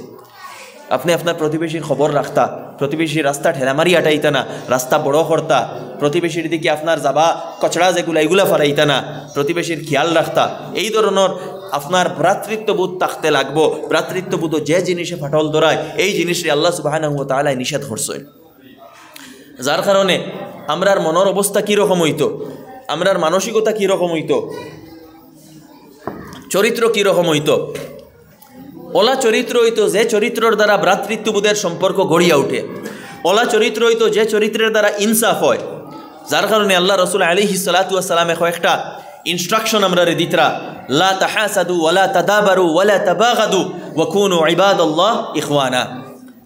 আপনি আপনার প্রতিবেশীর খবর রাখতা, প্রতিবেশীর রাস্তা ঠেলামারি আটাইতা না, রাস্তা বড় করতা, প্রতিবেশীর দিকে আপনার যাবা কচড়া যেগুলা এগুলা ফারাইতা না, প্রতিবেশীর খেয়াল রাখতা। এই ধরনের আপনার ভ্রাতৃত্ববোধ থাকতে লাগবো। ভ্রাতৃত্ববোধ যে জিনিসে ফাটল ধরায় এই জিনিসে আল্লাহ সুবহানাহু ওয়া তাআলা নিষেধ করছেন। যার কারণে আমরার মনের অবস্থা কীরকম হইতো, আমরার মানসিকতা কীরকম হইতো, চরিত্র কীরকম হইতো। ওলা চরিত্র হইতো যে চরিত্রের দ্বারা ভ্রাতৃত্ববোধের সম্পর্ক গড়িয়া উঠে। ওলা চরিত্র হইতো যে চরিত্রের দ্বারা ইনসাফ হয়। যার কারণে আল্লাহ রসুল আলাইহিস সালাতু ওয়াস সালামে কয়েকটা ইনস্ট্রাকশন আমরা দিতরা, লা তাহাসাদু ওয়ালা তাদাবারু ওয়ালা তাবাগাদু ওয়া কুনু ইবাদাল্লাহ ইখওয়ানা।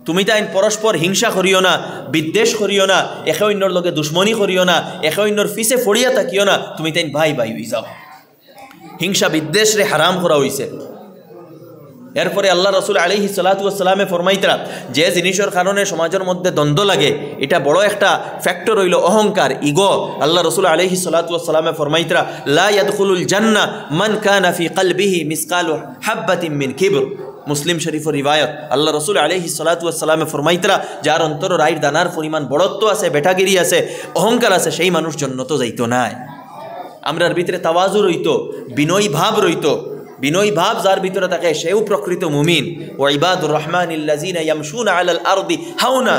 তুমি তাই পরস্পর হিংসা করিও না, বিদ্বেষ করিও না, একে অন্যর লগে দুশ্মনী করিও না, একে অন্যর ফিসে ফড়িয়া থাকিও না, তুমি তাই ভাই ভাই হয়ে যাও। হিংসা বিদ্বেষ রে হারাম করা হয়েছে। এরপরে আল্লাহ রসুল আলাইহিস সালাতু ওয়াস সালামে ফরমাইতরা যে জিনিসের কারণে সমাজের মধ্যে দ্বন্দ্ব লাগে এটা বড় একটা ফ্যাক্টর হইল অহংকার, ইগো। আল্লাহ রসুল আলাইহিস সালাতু ওয়াস সালামে ফরমাইতরা লা ইয়াদখুলুল জান্নাহ মান কানা ফি কলবিহি মিসকালু হাববাতিন মিন কিবর। মুসলিম শরীফের রিওয়ায়াত। আল্লাহ রসুল আলাইহিস সালাতু ওয়াস সালামে ফরমাইতরা যার অন্তর রাইট দানার পরিমাণ বড়ত্ব আছে, বেটাগিরি আছে, অহংকার আছে, সেই মানুষ জান্নাত যাইতো না। আমরার ভিতরে তাওয়াজু রইতো, বিনয়ী ভাব রইতো। বিনয়ী ভাব যার ভিতরে থাকে সেও প্রকৃত মুমিন। ওয়া ইবাদুর রহমানিল্লাযিনা ইয়ামশুনা আলাল আরদি হাওনা।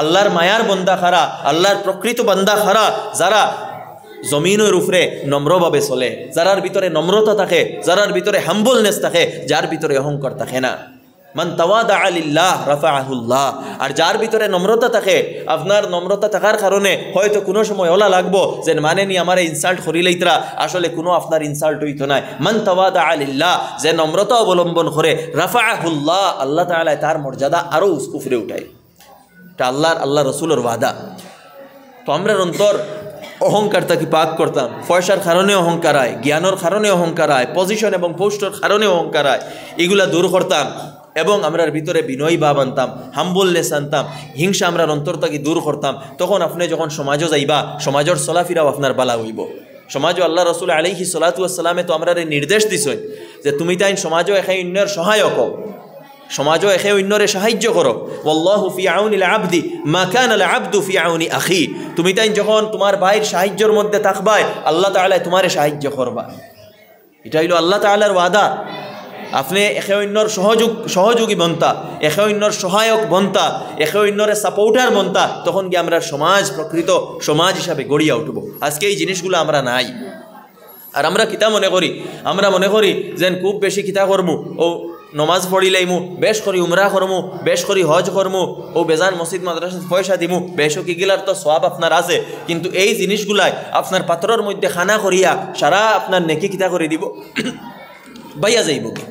আল্লাহর মায়ার বান্দা খারা, আল্লাহর প্রকৃত বান্দা খারা যারা জমিনের উপরে নম্রভাবে চলে, যারার ভিতরে নম্রতা থাকে, যারার ভিতরে হাম্বলনেস থাকে, যার ভিতরে অহংকার থাকে না। মান তাওয়াদা লিল্লাহ রাফাআহুল্লাহ। আর যার ভিতরে নম্রতা থাকে, আপনার নম্রতা থাকার কারণে হয়তো কোনো সময় ওলা লাগবো যে মানে নি আমার ইনসাল্ট করিলেইতরা, আসলে কোনো আপনার ইনসাল্ট হইতো না। মান তাওয়াদা লিল্লাহ, যে নম্রতা অবলম্বন করে, রাফাআহুল্লাহ, আল্লাহ তাআলা তার মর্যাদা আরও উপরে উঠায়। এটা আল্লাহ রসুলের ওয়াদা। তো আমরা অন্তর অহংকারটাকে পাক করতাম। পয়সার কারণে অহংকার হয়, জ্ঞানের কারণে অহংকার হয়, পজিশন এবং পোস্টের কারণে অহংকার হয়, এগুলা দূর করতাম এবং আমরার ভিতরে বিনয়ী ভাব আনতাম, হাম্বলনেস আনতাম, হিংসা আমরার অন্তরটাকে দূর করতাম। তখন আপনি যখন সমাজও যাইবা, সমাজের চলাফেরাও আপনার বালা হইব। সমাজও আল্লাহ রসুল আলাইহিস সালাতু ওয়াস সালামে তো আমরা নির্দেশ দিছেন যে তুমি তাই সমাজও একে অন্যের সহায়ক হও, সমাজও একে অন্যরে সাহায্য করো। ওয়াল্লাহু ফি আউনিল আবদি মা কানাল আবদু ফি আউনি আখি। তুমি তাই যখন তোমার ভাইয়ের সাহায্যের মধ্যে থাকবাই, আল্লাহ তাআলা তোমারে সাহায্য করবা। এটা হইল আল্লাহ তাআলার ওয়াদা। আপনি একে অন্যর সহযোগী বনতা, একে অন্যর সহায়ক বনতা, একে অন্যরে সাপোর্টার বনতা, তখন কি আমরা সমাজ প্রকৃত সমাজ হিসাবে গড়িয়া উঠব। আজকে এই জিনিসগুলো আমরা নাই। আর আমরা কিতা মনে করি, আমরা মনে করি যেন খুব বেশি কিতা করমু, ও নমাজ পড়িলাইমু, বেশ করি উমরা করমু, বেশ করি হজ করমু, ও বেজান মসজিদ মাদ্রাসা পয়সা দিমু, বেশও কিগিলার তো সওয়াব আপনার আছে। কিন্তু এই জিনিসগুলাই আপনার পাত্রর মধ্যে খানা করিয়া সারা আপনার নেকি কিতা করে দিব, বাইয়া যাইব কি,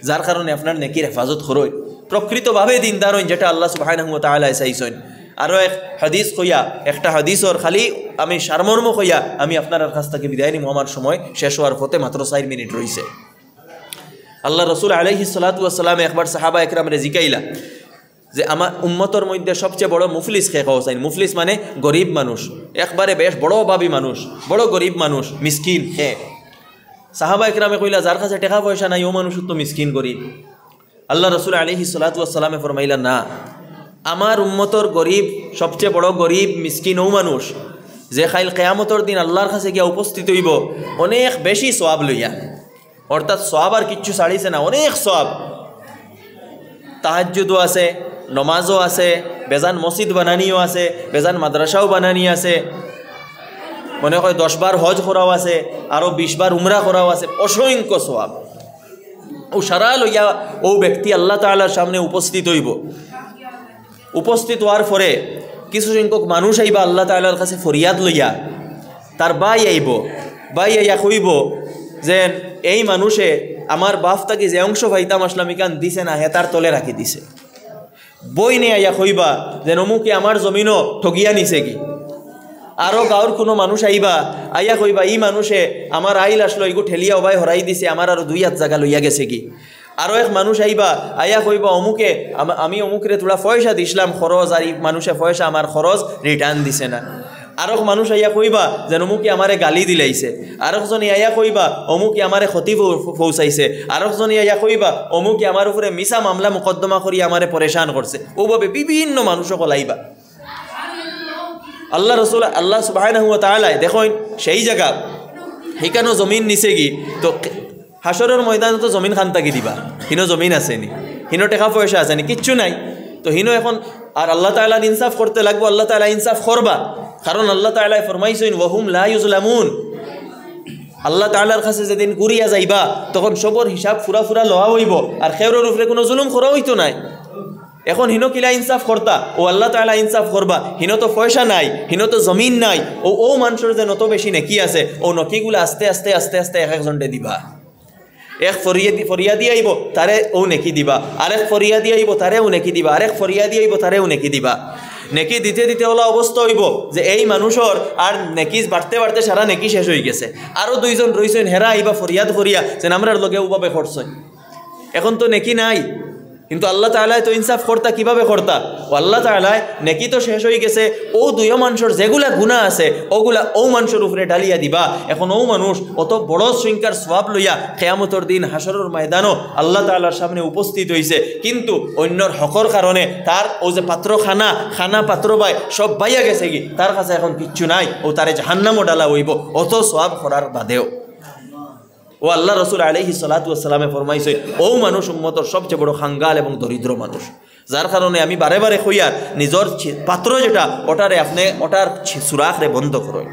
যার কারণে আপনার নেকির হেফাজত করই, প্রকৃতভাবে দিনদার হইন, যেটা আল্লাহ সুবহানাহু ওয়া তাআলা চাইছেন। আরও এক হাদিস কইয়া, একটা হাদিসর খালি আমি সারমর্ম কইয়া আমি আপনার কাছ থেকে বিদায় নিব। আমার সময় শেষ হওয়ার পথে মাত্র 4 মিনিট রয়েছে। আল্লাহ রসুল আলাইহিস সালাতু ওয়াস সালাম একবার সাহাবা একরামরে জিকাইলা যে আমার উম্মতর মধ্যে সবচেয়ে বড় মুফলিস কে কওয়াইন। মুফলিস মানে গরিব মানুষ, একবারে বেশ বড় অভাবী মানুষ, বড় গরিব মানুষ, মিসকিন কে? সাহাবা একরামে কইলা যার কাছে টাকা পয়সা নাই ও মানুষ তো মিসকিন গরিব। আল্লাহ রসুল আলাইহিস সালাতু ওয়াস সালামে ফরমাইলা না, আমার উম্মতর গরিব, সবচেয়ে বড় গরিব মিসকিন ও মানুষ যে খাইল কিয়ামতের দিন আল্লাহর কাছে গিয়া উপস্থিত হইব অনেক বেশি সওয়াব লইয়া। অর্থাৎ সওয়াব আর কিচ্ছু ছাড়িছে না, অনেক সওয়াব। তাহাজ্জুদও আছে, নমাজও আছে, বেজান মসজিদ বানানিও আছে, বেজান মাদ্রাসাও বানানি আছে, মনে হয় 10 বার হজ করাও আছে, আরও 20 বার উমরা করাও আছে, অসংখ্য সওয়াব। ও সারা লইয়া ও ব্যক্তি আল্লাহ তাআলার সামনে উপস্থিত হইব। উপস্থিত হওয়ার পরে কিছু সংখ্যক মানুষ আইবা আল্লাহ তাআলার কাছে ফরিয়াদ লইয়া। তার বাই আইব, বাই আইয়া কইব যে এই মানুষে আমার বাপ তাকে যে অংশ পাইতাম আসলাম ইকান দিছে না, হেতার তলে রাখি দিছে। বই নিয়ে আইয়া কইবা যে অমুকে আমার জমিনও ঠগিয়া নিছে কি। আরও গাঁৱৰ কোনো মানুষ আইবা, আইয়া কইবা ই মানুষে আমার আইল আসলো এগু ঠেলিয়া ওবাই হরাই দিছে, আমার আরও 2 হাত জায়গা লইয়া গেছে কি। আরও এক মানুষ আইবা, আইয়া কইবা অমুকে আমি অমুকরে তোরা পয়সা দিছিলাম খরচ, আর এই মানুষে পয়সা আমার খরচ রিটার্ন দিছে না। আরও মানুষ আইয়া কইবা যে অমুকে আমারে গালি দিলাইছে। আরেকজনে আইয়া কইবা অমুকে আমারে ক্ষতি পৌঁছাইছে। আরেকজনে আইয়া কইবা অমুকে আমার উপরে মিছা মামলা মোকদ্দমা করি আমারে পরেশান করছে। ওভাবে বিভিন্ন মানুষসকল আইবা। আল্লাহ রসুল আল্লাহ সুবহানাহু ওয়া তাআলা দেখুন সেই জায়গা সেইখানেও জমিন নিছে কি, তো হাসরের ময়দানে তো জমিন খান তাকি দিবা, হিনো জমিন আছে নি, হিনো টাকা পয়সা আছে নি, কিচ্ছু নাই। তো হিনো এখন আর আল্লাহ তাআলা ইনসাফ করতে লাগবো, আল্লাহ তাআলা ইনসাফ করবা। কারণ আল্লাহ তাআলা ফরমাইছেন ওয়াহুম লা ইউজলামুন। আল্লাহ তাআলার কাছে যেদিন ঘুরিয়া যাইবা তখন সবর হিসাব ফুরা লওয়া হইব, আর খেউরের উপরে কোনো জুলুম করা হইতো নাই। এখন হিনো কিলা ইনসাফ করতা, ও আল্লাহ তাআলা ইনসাফ করবা। হিনো তো পয়সা নাই, হিনো তো জমিন নাই, ও মানুষের যে নত বেশি নেকি আছে, ও নকিগুলো আস্তে আস্তে আস্তে আস্তে এক একজনটে দিবা। এক ফরিয়াদি আইব তারে ও নেকি দিবা, আরেক ফরিয়াদি আইব তারেও নেকি দিবা, আরেক ফরিয়াদি আইব তারেও নেকি দিবা। নেকি দিতে দিতে ওলা অবস্থা হইব যে এই মানুষের আর নেকি বাড়তে বাড়তে সারা নেকি শেষ হয়ে গেছে। আরও 2 জন রইছেন, হেরা আইবা ফরিয়াদ করিয়া যে আমরার লগে ওভাবে করছেন। এখন তো নেকি নাই, কিন্তু আল্লাহ তাআলা তো ইনসাফ করতা কিভাবে করতা, ও আল্লাহ তাআলা নেকি তো শেষ হয়ে গেছে, ও 2 মানুষের যেগুলা গুনাহ আছে ওগুলা ও মানুষের উপরে ঢালিয়া দিবা। এখন ও মানুষ অত বড় সংখ্যার সওয়াব লইয়া কিয়ামতের দিন হাসরের ময়দানও আল্লাহ তাআলার সামনে উপস্থিত হইছে, কিন্তু অন্যর হকর কারণে তার ও যে পাত্র খানা পাত্র ভাই সব বাইয়া গেছে কি, তার কাছে এখন কিচ্ছু নাই, ও তারে জাহান্নামও ডালা হইব অত সওয়াব করার বাদেও। ও আল্লাহ রসুল আলাইহিস সালাতু ওয়াস সালামে ফরমাইছে ও মানুষ উম্মতর সবচেয়ে বড় খাঙ্গাল এবং দরিদ্র মানুষ। যার কারণে আমি বারে বারে কইয়ার নিজের পাত্র যেটা ওটারে আপনি ওটার সুরাখরে বন্ধ করুন,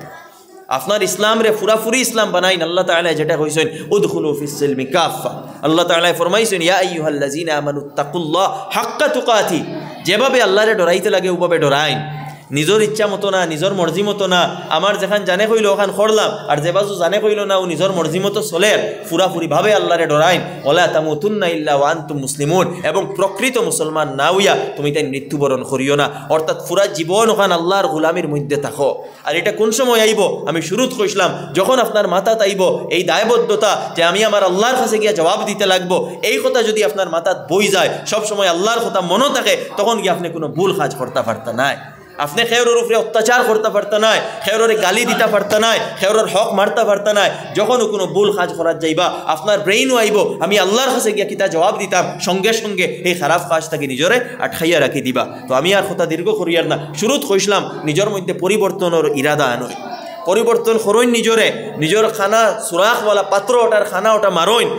আপনার ইসলাম রে পুরাপুরি ইসলাম বানাইন। আল্লাহ তাআলা যেটা কইছেন উদখুলু ফিস সিলমি কাফা, আল্লাহ তাআলা ফরমাইছেন ইয়া আইয়ুহাল্লাযিনা আমানুত্তাকুল্লাহ হাক্কা তুকাতি, যেভাবে আল্লাহরে ডরাইতে লাগে ওভাবে ডরাইন। নিজের ইচ্ছা মতো না, নিজের মর্জি মতো না, আমার যেখান জানে কইল ওখান করলাম, আর যে বাজু জানে কইল না ও নিজের মর্জি মতো চলে, পুরাপুরিভাবে আল্লাহরে ডরাইন। ওয়ালা তামুতুন্না ইল্লা ওয়া আনতুম মুসলিমুন, এবং প্রকৃত মুসলমান না হইয়া তুমি তাই মৃত্যুবরণ করিও না। অর্থাৎ পুরা জীবন ওখান আল্লাহর গোলামির মধ্যে থাকো। আর এটা কোন সময় আইব? আমি শুরুত কইছিলাম, যখন আপনার মাথাত আইব এই দায়বদ্ধতা যে আমি আমার আল্লাহর কাছে গিয়া জবাব দিতে লাগবো, এই কথা যদি আপনার মাথাত বই যায়, সবসময় আল্লাহর কথা মনে থাকে, তখন গিয়ে আপনি কোনো ভুল কাজ করতে পারতেন নাই। আপনি খেউরের উপরে অত্যাচার করতে পারতেন নাই, খেউরে গালি দিতে পারতেন নাই, খেউরের হক মারতে পারতেন নাই। যখন কোনো ভুল কাজ করার যাইবা, আপনার ব্রেইনও আইব আমি আল্লাহর কাছে গিয়া কিতা জবাব দিতাম, সঙ্গে সঙ্গে এই খারাপ কাজ থেকে নিজরে আটকাইয়া রাখি দিবা। তো আমি আর কথা দীর্ঘ করিয়ার না, শুরুত কইসলাম নিজের মধ্যে পরিবর্তনের ইরাদা আনই, পরিবর্তন করইন নিজরে, নিজের খানা সুরাখওয়ালা পাত্র ওটার খানা ওটা মারইন,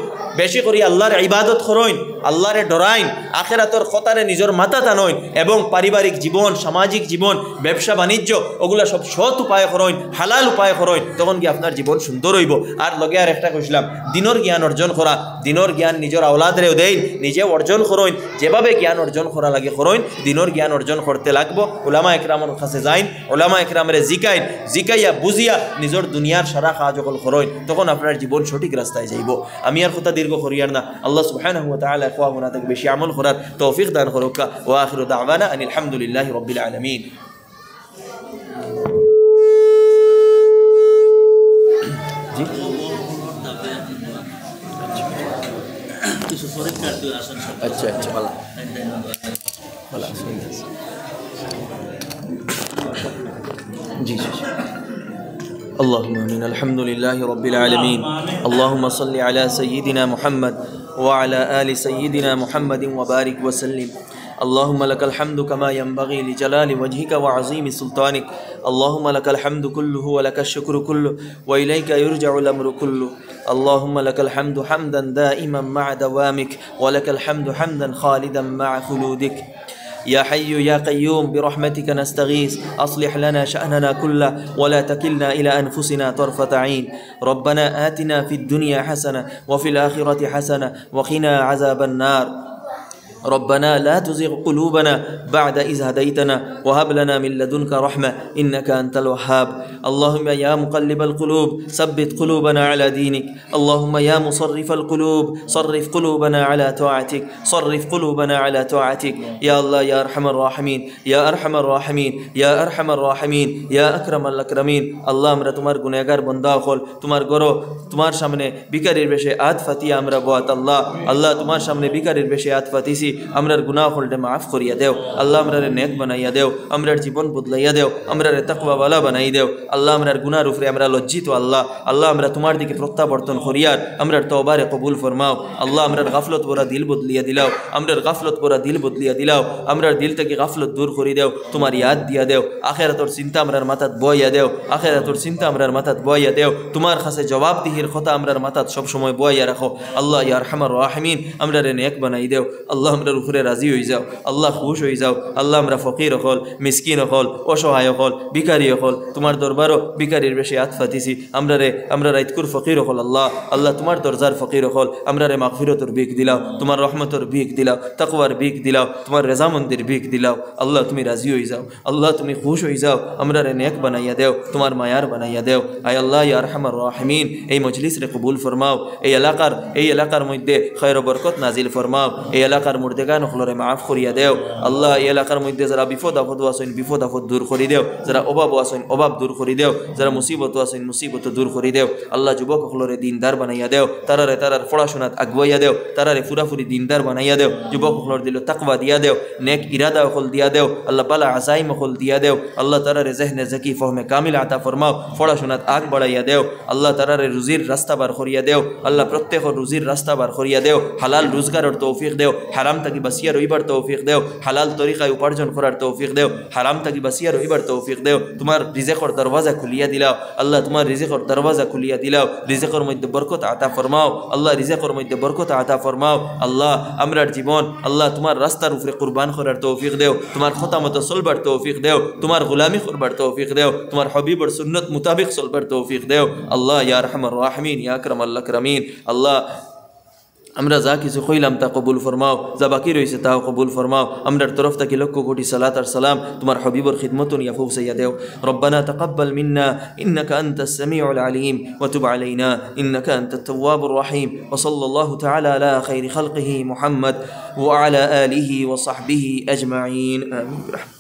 বেশি করি আল্লাহর ইবাদত করইন, আল্লাহরে ডরাইন, আখিরাতের কথারে নিজের মাথা টানইন, এবং পারিবারিক জীবন, সামাজিক জীবন, ব্যবসা বাণিজ্য ওগুলা সব সৎ উপায় করইন, হালাল উপায় করইন, তখন কি আপনার জীবন সুন্দর হইব। আর লগে আর একটা কইছিলাম, দিনের জ্ঞান অর্জন করা, দিনের জ্ঞান নিজের আওলাদরেও দেন, নিজে অর্জন করইন, যেভাবে জ্ঞান অর্জন করা লাগে করইন, দিনের জ্ঞান অর্জন করতে লাগবো। উলামা একরামের কাছে যাইন, উলামা একরামরে জিকাইন, জিকাইয়া বুঝিয়া নিজের দুনিয়ার সারা কাজ সকল করইন, তখন আপনার জীবন সঠিক রাস্তায় যাইব। আমি আর কথা দীর্ঘ করিয়ার না, আল্লাহ সুবহানাহু ওয়া তাআলা কোয়া গুনাহ থেকে বেশি আমল করার তৌফিক দান করুক। ওয়া আখিরু দাওয়ানা আনিল হামদুলিল্লাহি রাব্বিল আলামিন। জি আচ্ছা আচ্ছা ভালো ভালো জি জি اللهم آمين. الحمد لله رب العالمين. اللهم صل على سيدنا محمد وعلى آل سيدنا محمد وبارك وسلم. اللهم لك الحمد كما ينبغي لجلال وجهك وعظيم سلطانك. اللهم لك الحمد كله ولك الشكر كله وإليك يرجع الأمر كله. اللهم لك الحمد حمدا دائما مع دوامك، ولك الحمد حمدا خالدا مع خلودك. يا حي يا قيوم برحمتك نستغيث، أصلح لنا شأننا كله ولا تكلنا إلى أنفسنا طرفة عين. ربنا آتنا في الدنيا حسنة وفي الآخرة حسنة وقنا عذاب النار. ربنا لا تزغ قلوبنا بعد إذ هديتنا وهب لنا من لدنك رحمة إنك أنت الوهاب. اللهم يا مقلب القلوب ثبت قلوبنا على دينك. اللهم يا مصرف القلوب صرف قلوبنا على طاعتك، صرف قلوبنا على طاعتك. يا الله يا أرحم الراحمين، يا أرحم الراحمين، يا أرحم الراحمين، يا أكرم الأكرمين. الله আমরা তোমার গুনাহগার বান্দা হল, তোমার গরো তোমার সামনে ভিখারির বেশে আত ফাতিয়া আমরা বাত। আল্লাহ আল্লাহ তোমার সামনে ভিখারির বেশে আত ফাতিছি, আমরার গুনাহ হলটে মাফ করিয়া দেও। আল্লাহ আমরারে নেক বানাইয়া দেও, আমরার জীবন বদলাইয়া দেও, আমরারে তাকওয়াওয়ালা বানাই দেও। আল্লাহ আমরার গুনাহর উপরে আমরা লজ্জিত। আল্লাহ আল্লাহ আমরা তোমার দিকে প্রত্যাবর্তন করিয়ার আমরার তওবারে কবুল ফরমাও। আল্লাহ আমরার গাফলত ভরা দিল বদলিয়া দিলাও, আমরার গাফলত ভরা দিল বদলিয়া দিলাও, আমরার দিল থেকে গাফলত দূর করি দেও, তোমার ইয়াদ দিয়া দেও। আখিরাতের চিন্তা আমরার মাথাত বইয়া দেও, আখিরাতের চিন্তা আমরার মাথাত বইয়া দেও। তোমার কাছে জবাবদিহির কথা আমরার মাথাত সব সময় বইয়া রাখো। আল্লাহ ইয়া আরহামার রাহিমিন, আমরারে নেক বানাই দেও। আল্লাহ আমরার উপরে রাজি হয়ে যাও, আল্লাহ খুশ হয়ে যাও। আল্লাহ আমরা ফকির হল, মিসকিন হল, অসহায় হল, ভিখারি হল, তোমার দরবারও ভিখারির বেশি হাত ফাতিছি। আমরা রাইতকুর ফকির হল। আল্লাহ আল্লাহ তোমার দরজার ফকির হল, আমরারে মাগফিরতর ভিক দিলাও, তোমার রহমতর ভিক দিলাও, তাকওয়ার ভিক দিলাও, তোমার রেজামন্দির ভিক দিলাও। আল্লাহ তুমি রাজি হয়ে যাও, আল্লাহ তুমি খুশ হয়ে যাও, আমরারে নেক বানাইয়া দেও, তোমার মায়ার বানাইয়া দেও। আয় আল্লাহ ইয়া আরহামার রাহিমিন, এই মজলিস রে কবুল ফরমাও। এই এলাকার মধ্যে খৈর বরকত নাজিল ফরমাও। এই এলাকার মুর্দেগান হলরে মাফ করিয়া দেও। আল্লাহ এই এলাকার মধ্যে যারা বিপদ আপদ আসেন বিপদ আপদ দূর করি দেও, যারা অভাব আসেন অভাব দূর করি দেও, যারা মুসিবত আসেন মুসিবত দূর করি দেও। আল্লাহ যুবক হলরে দিনদার বানাইয়া দেও, তারারে তারার পড়াশোনাত আগুয়াইয়া দেও, তারারে পুরাপুরি দিনদার বানাইয়া দেও। যুবক হলর দিল তাকওয়া দিয়া দেও, নেক ইরাদা হল দিয়া দেও। আল্লাহ বালা আজাইম হল দিয়া দেও। আল্লাহ তারারে জেহনে জাকি ফহমে কামিল আতা ফরমাও, পড়াশোনাত আগ বাড়াইয়া দেও। আল্লাহ তারারে রুজির রাস্তা বার করিয়া দেও। আল্লাহ প্রত্যেক রুজির রাস্তা বার করিয়া দেও, হালাল রোজগারের তৌফিক দেও, হারাম তাকি বাসিয়া রইবার তৌফিক দেও, হালাল তরিকায় উপার্জন করার তৌফিক দেও, হারাম তাকি বাসিয়া রইবার তৌফিক দেও। তোমার রিজেকর দরওয়াজা খুলিয়া দিলাও। আল্লাহ তোমার রিজেকর দরওয়াজা খুলিয়া দিলাও, রিজেকর মধ্যে বরকত আতা ফরমাও। আল্লাহ রিজেকর মধ্যে বরকত আতা ফরমাও। আল্লাহ আমরার জীবন আল্লাহ তোমার রাস্তার উপরে কুরবান করার তৌফিক দেও, তোমার কথা মতো চলবার তৌফিক দেও, তোমার গোলামি করবার তৌফিক দেও, তোমার হবিবর সুন্নত মুতাবিক চলবার তৌফিক দেও। আল্লাহ ইয়া আরহামার রাহিমিন, ইয়া আকরামাল আকরামিন। আল্লাহ আমরা যা কিছু কইলাম তা কবুল ফরমাও, যা বাকি রয়েছে তাও কবুল ফরমাও। আমরার তরফ থেকে লক্ষ কোটি সালাত আর সালাম তোমার হবিবর খিদমত নিয়া পৌঁছাইয়া দেও। রব্বানা তাকাব্বাল মিন্না ইন্নাকা আনতাস সামিউল আলিম ওয়া তুব আলাইনা ইন্নাকা আনতাত তাওয়াবুর রহিম। ওয়া সাল্লাল্লাহু তাআলা আলা খাইরি খালকিহি মুহাম্মদ ওয়া আলা আলিহি ওয়া সাহবিহি আজমাইন। আমিন।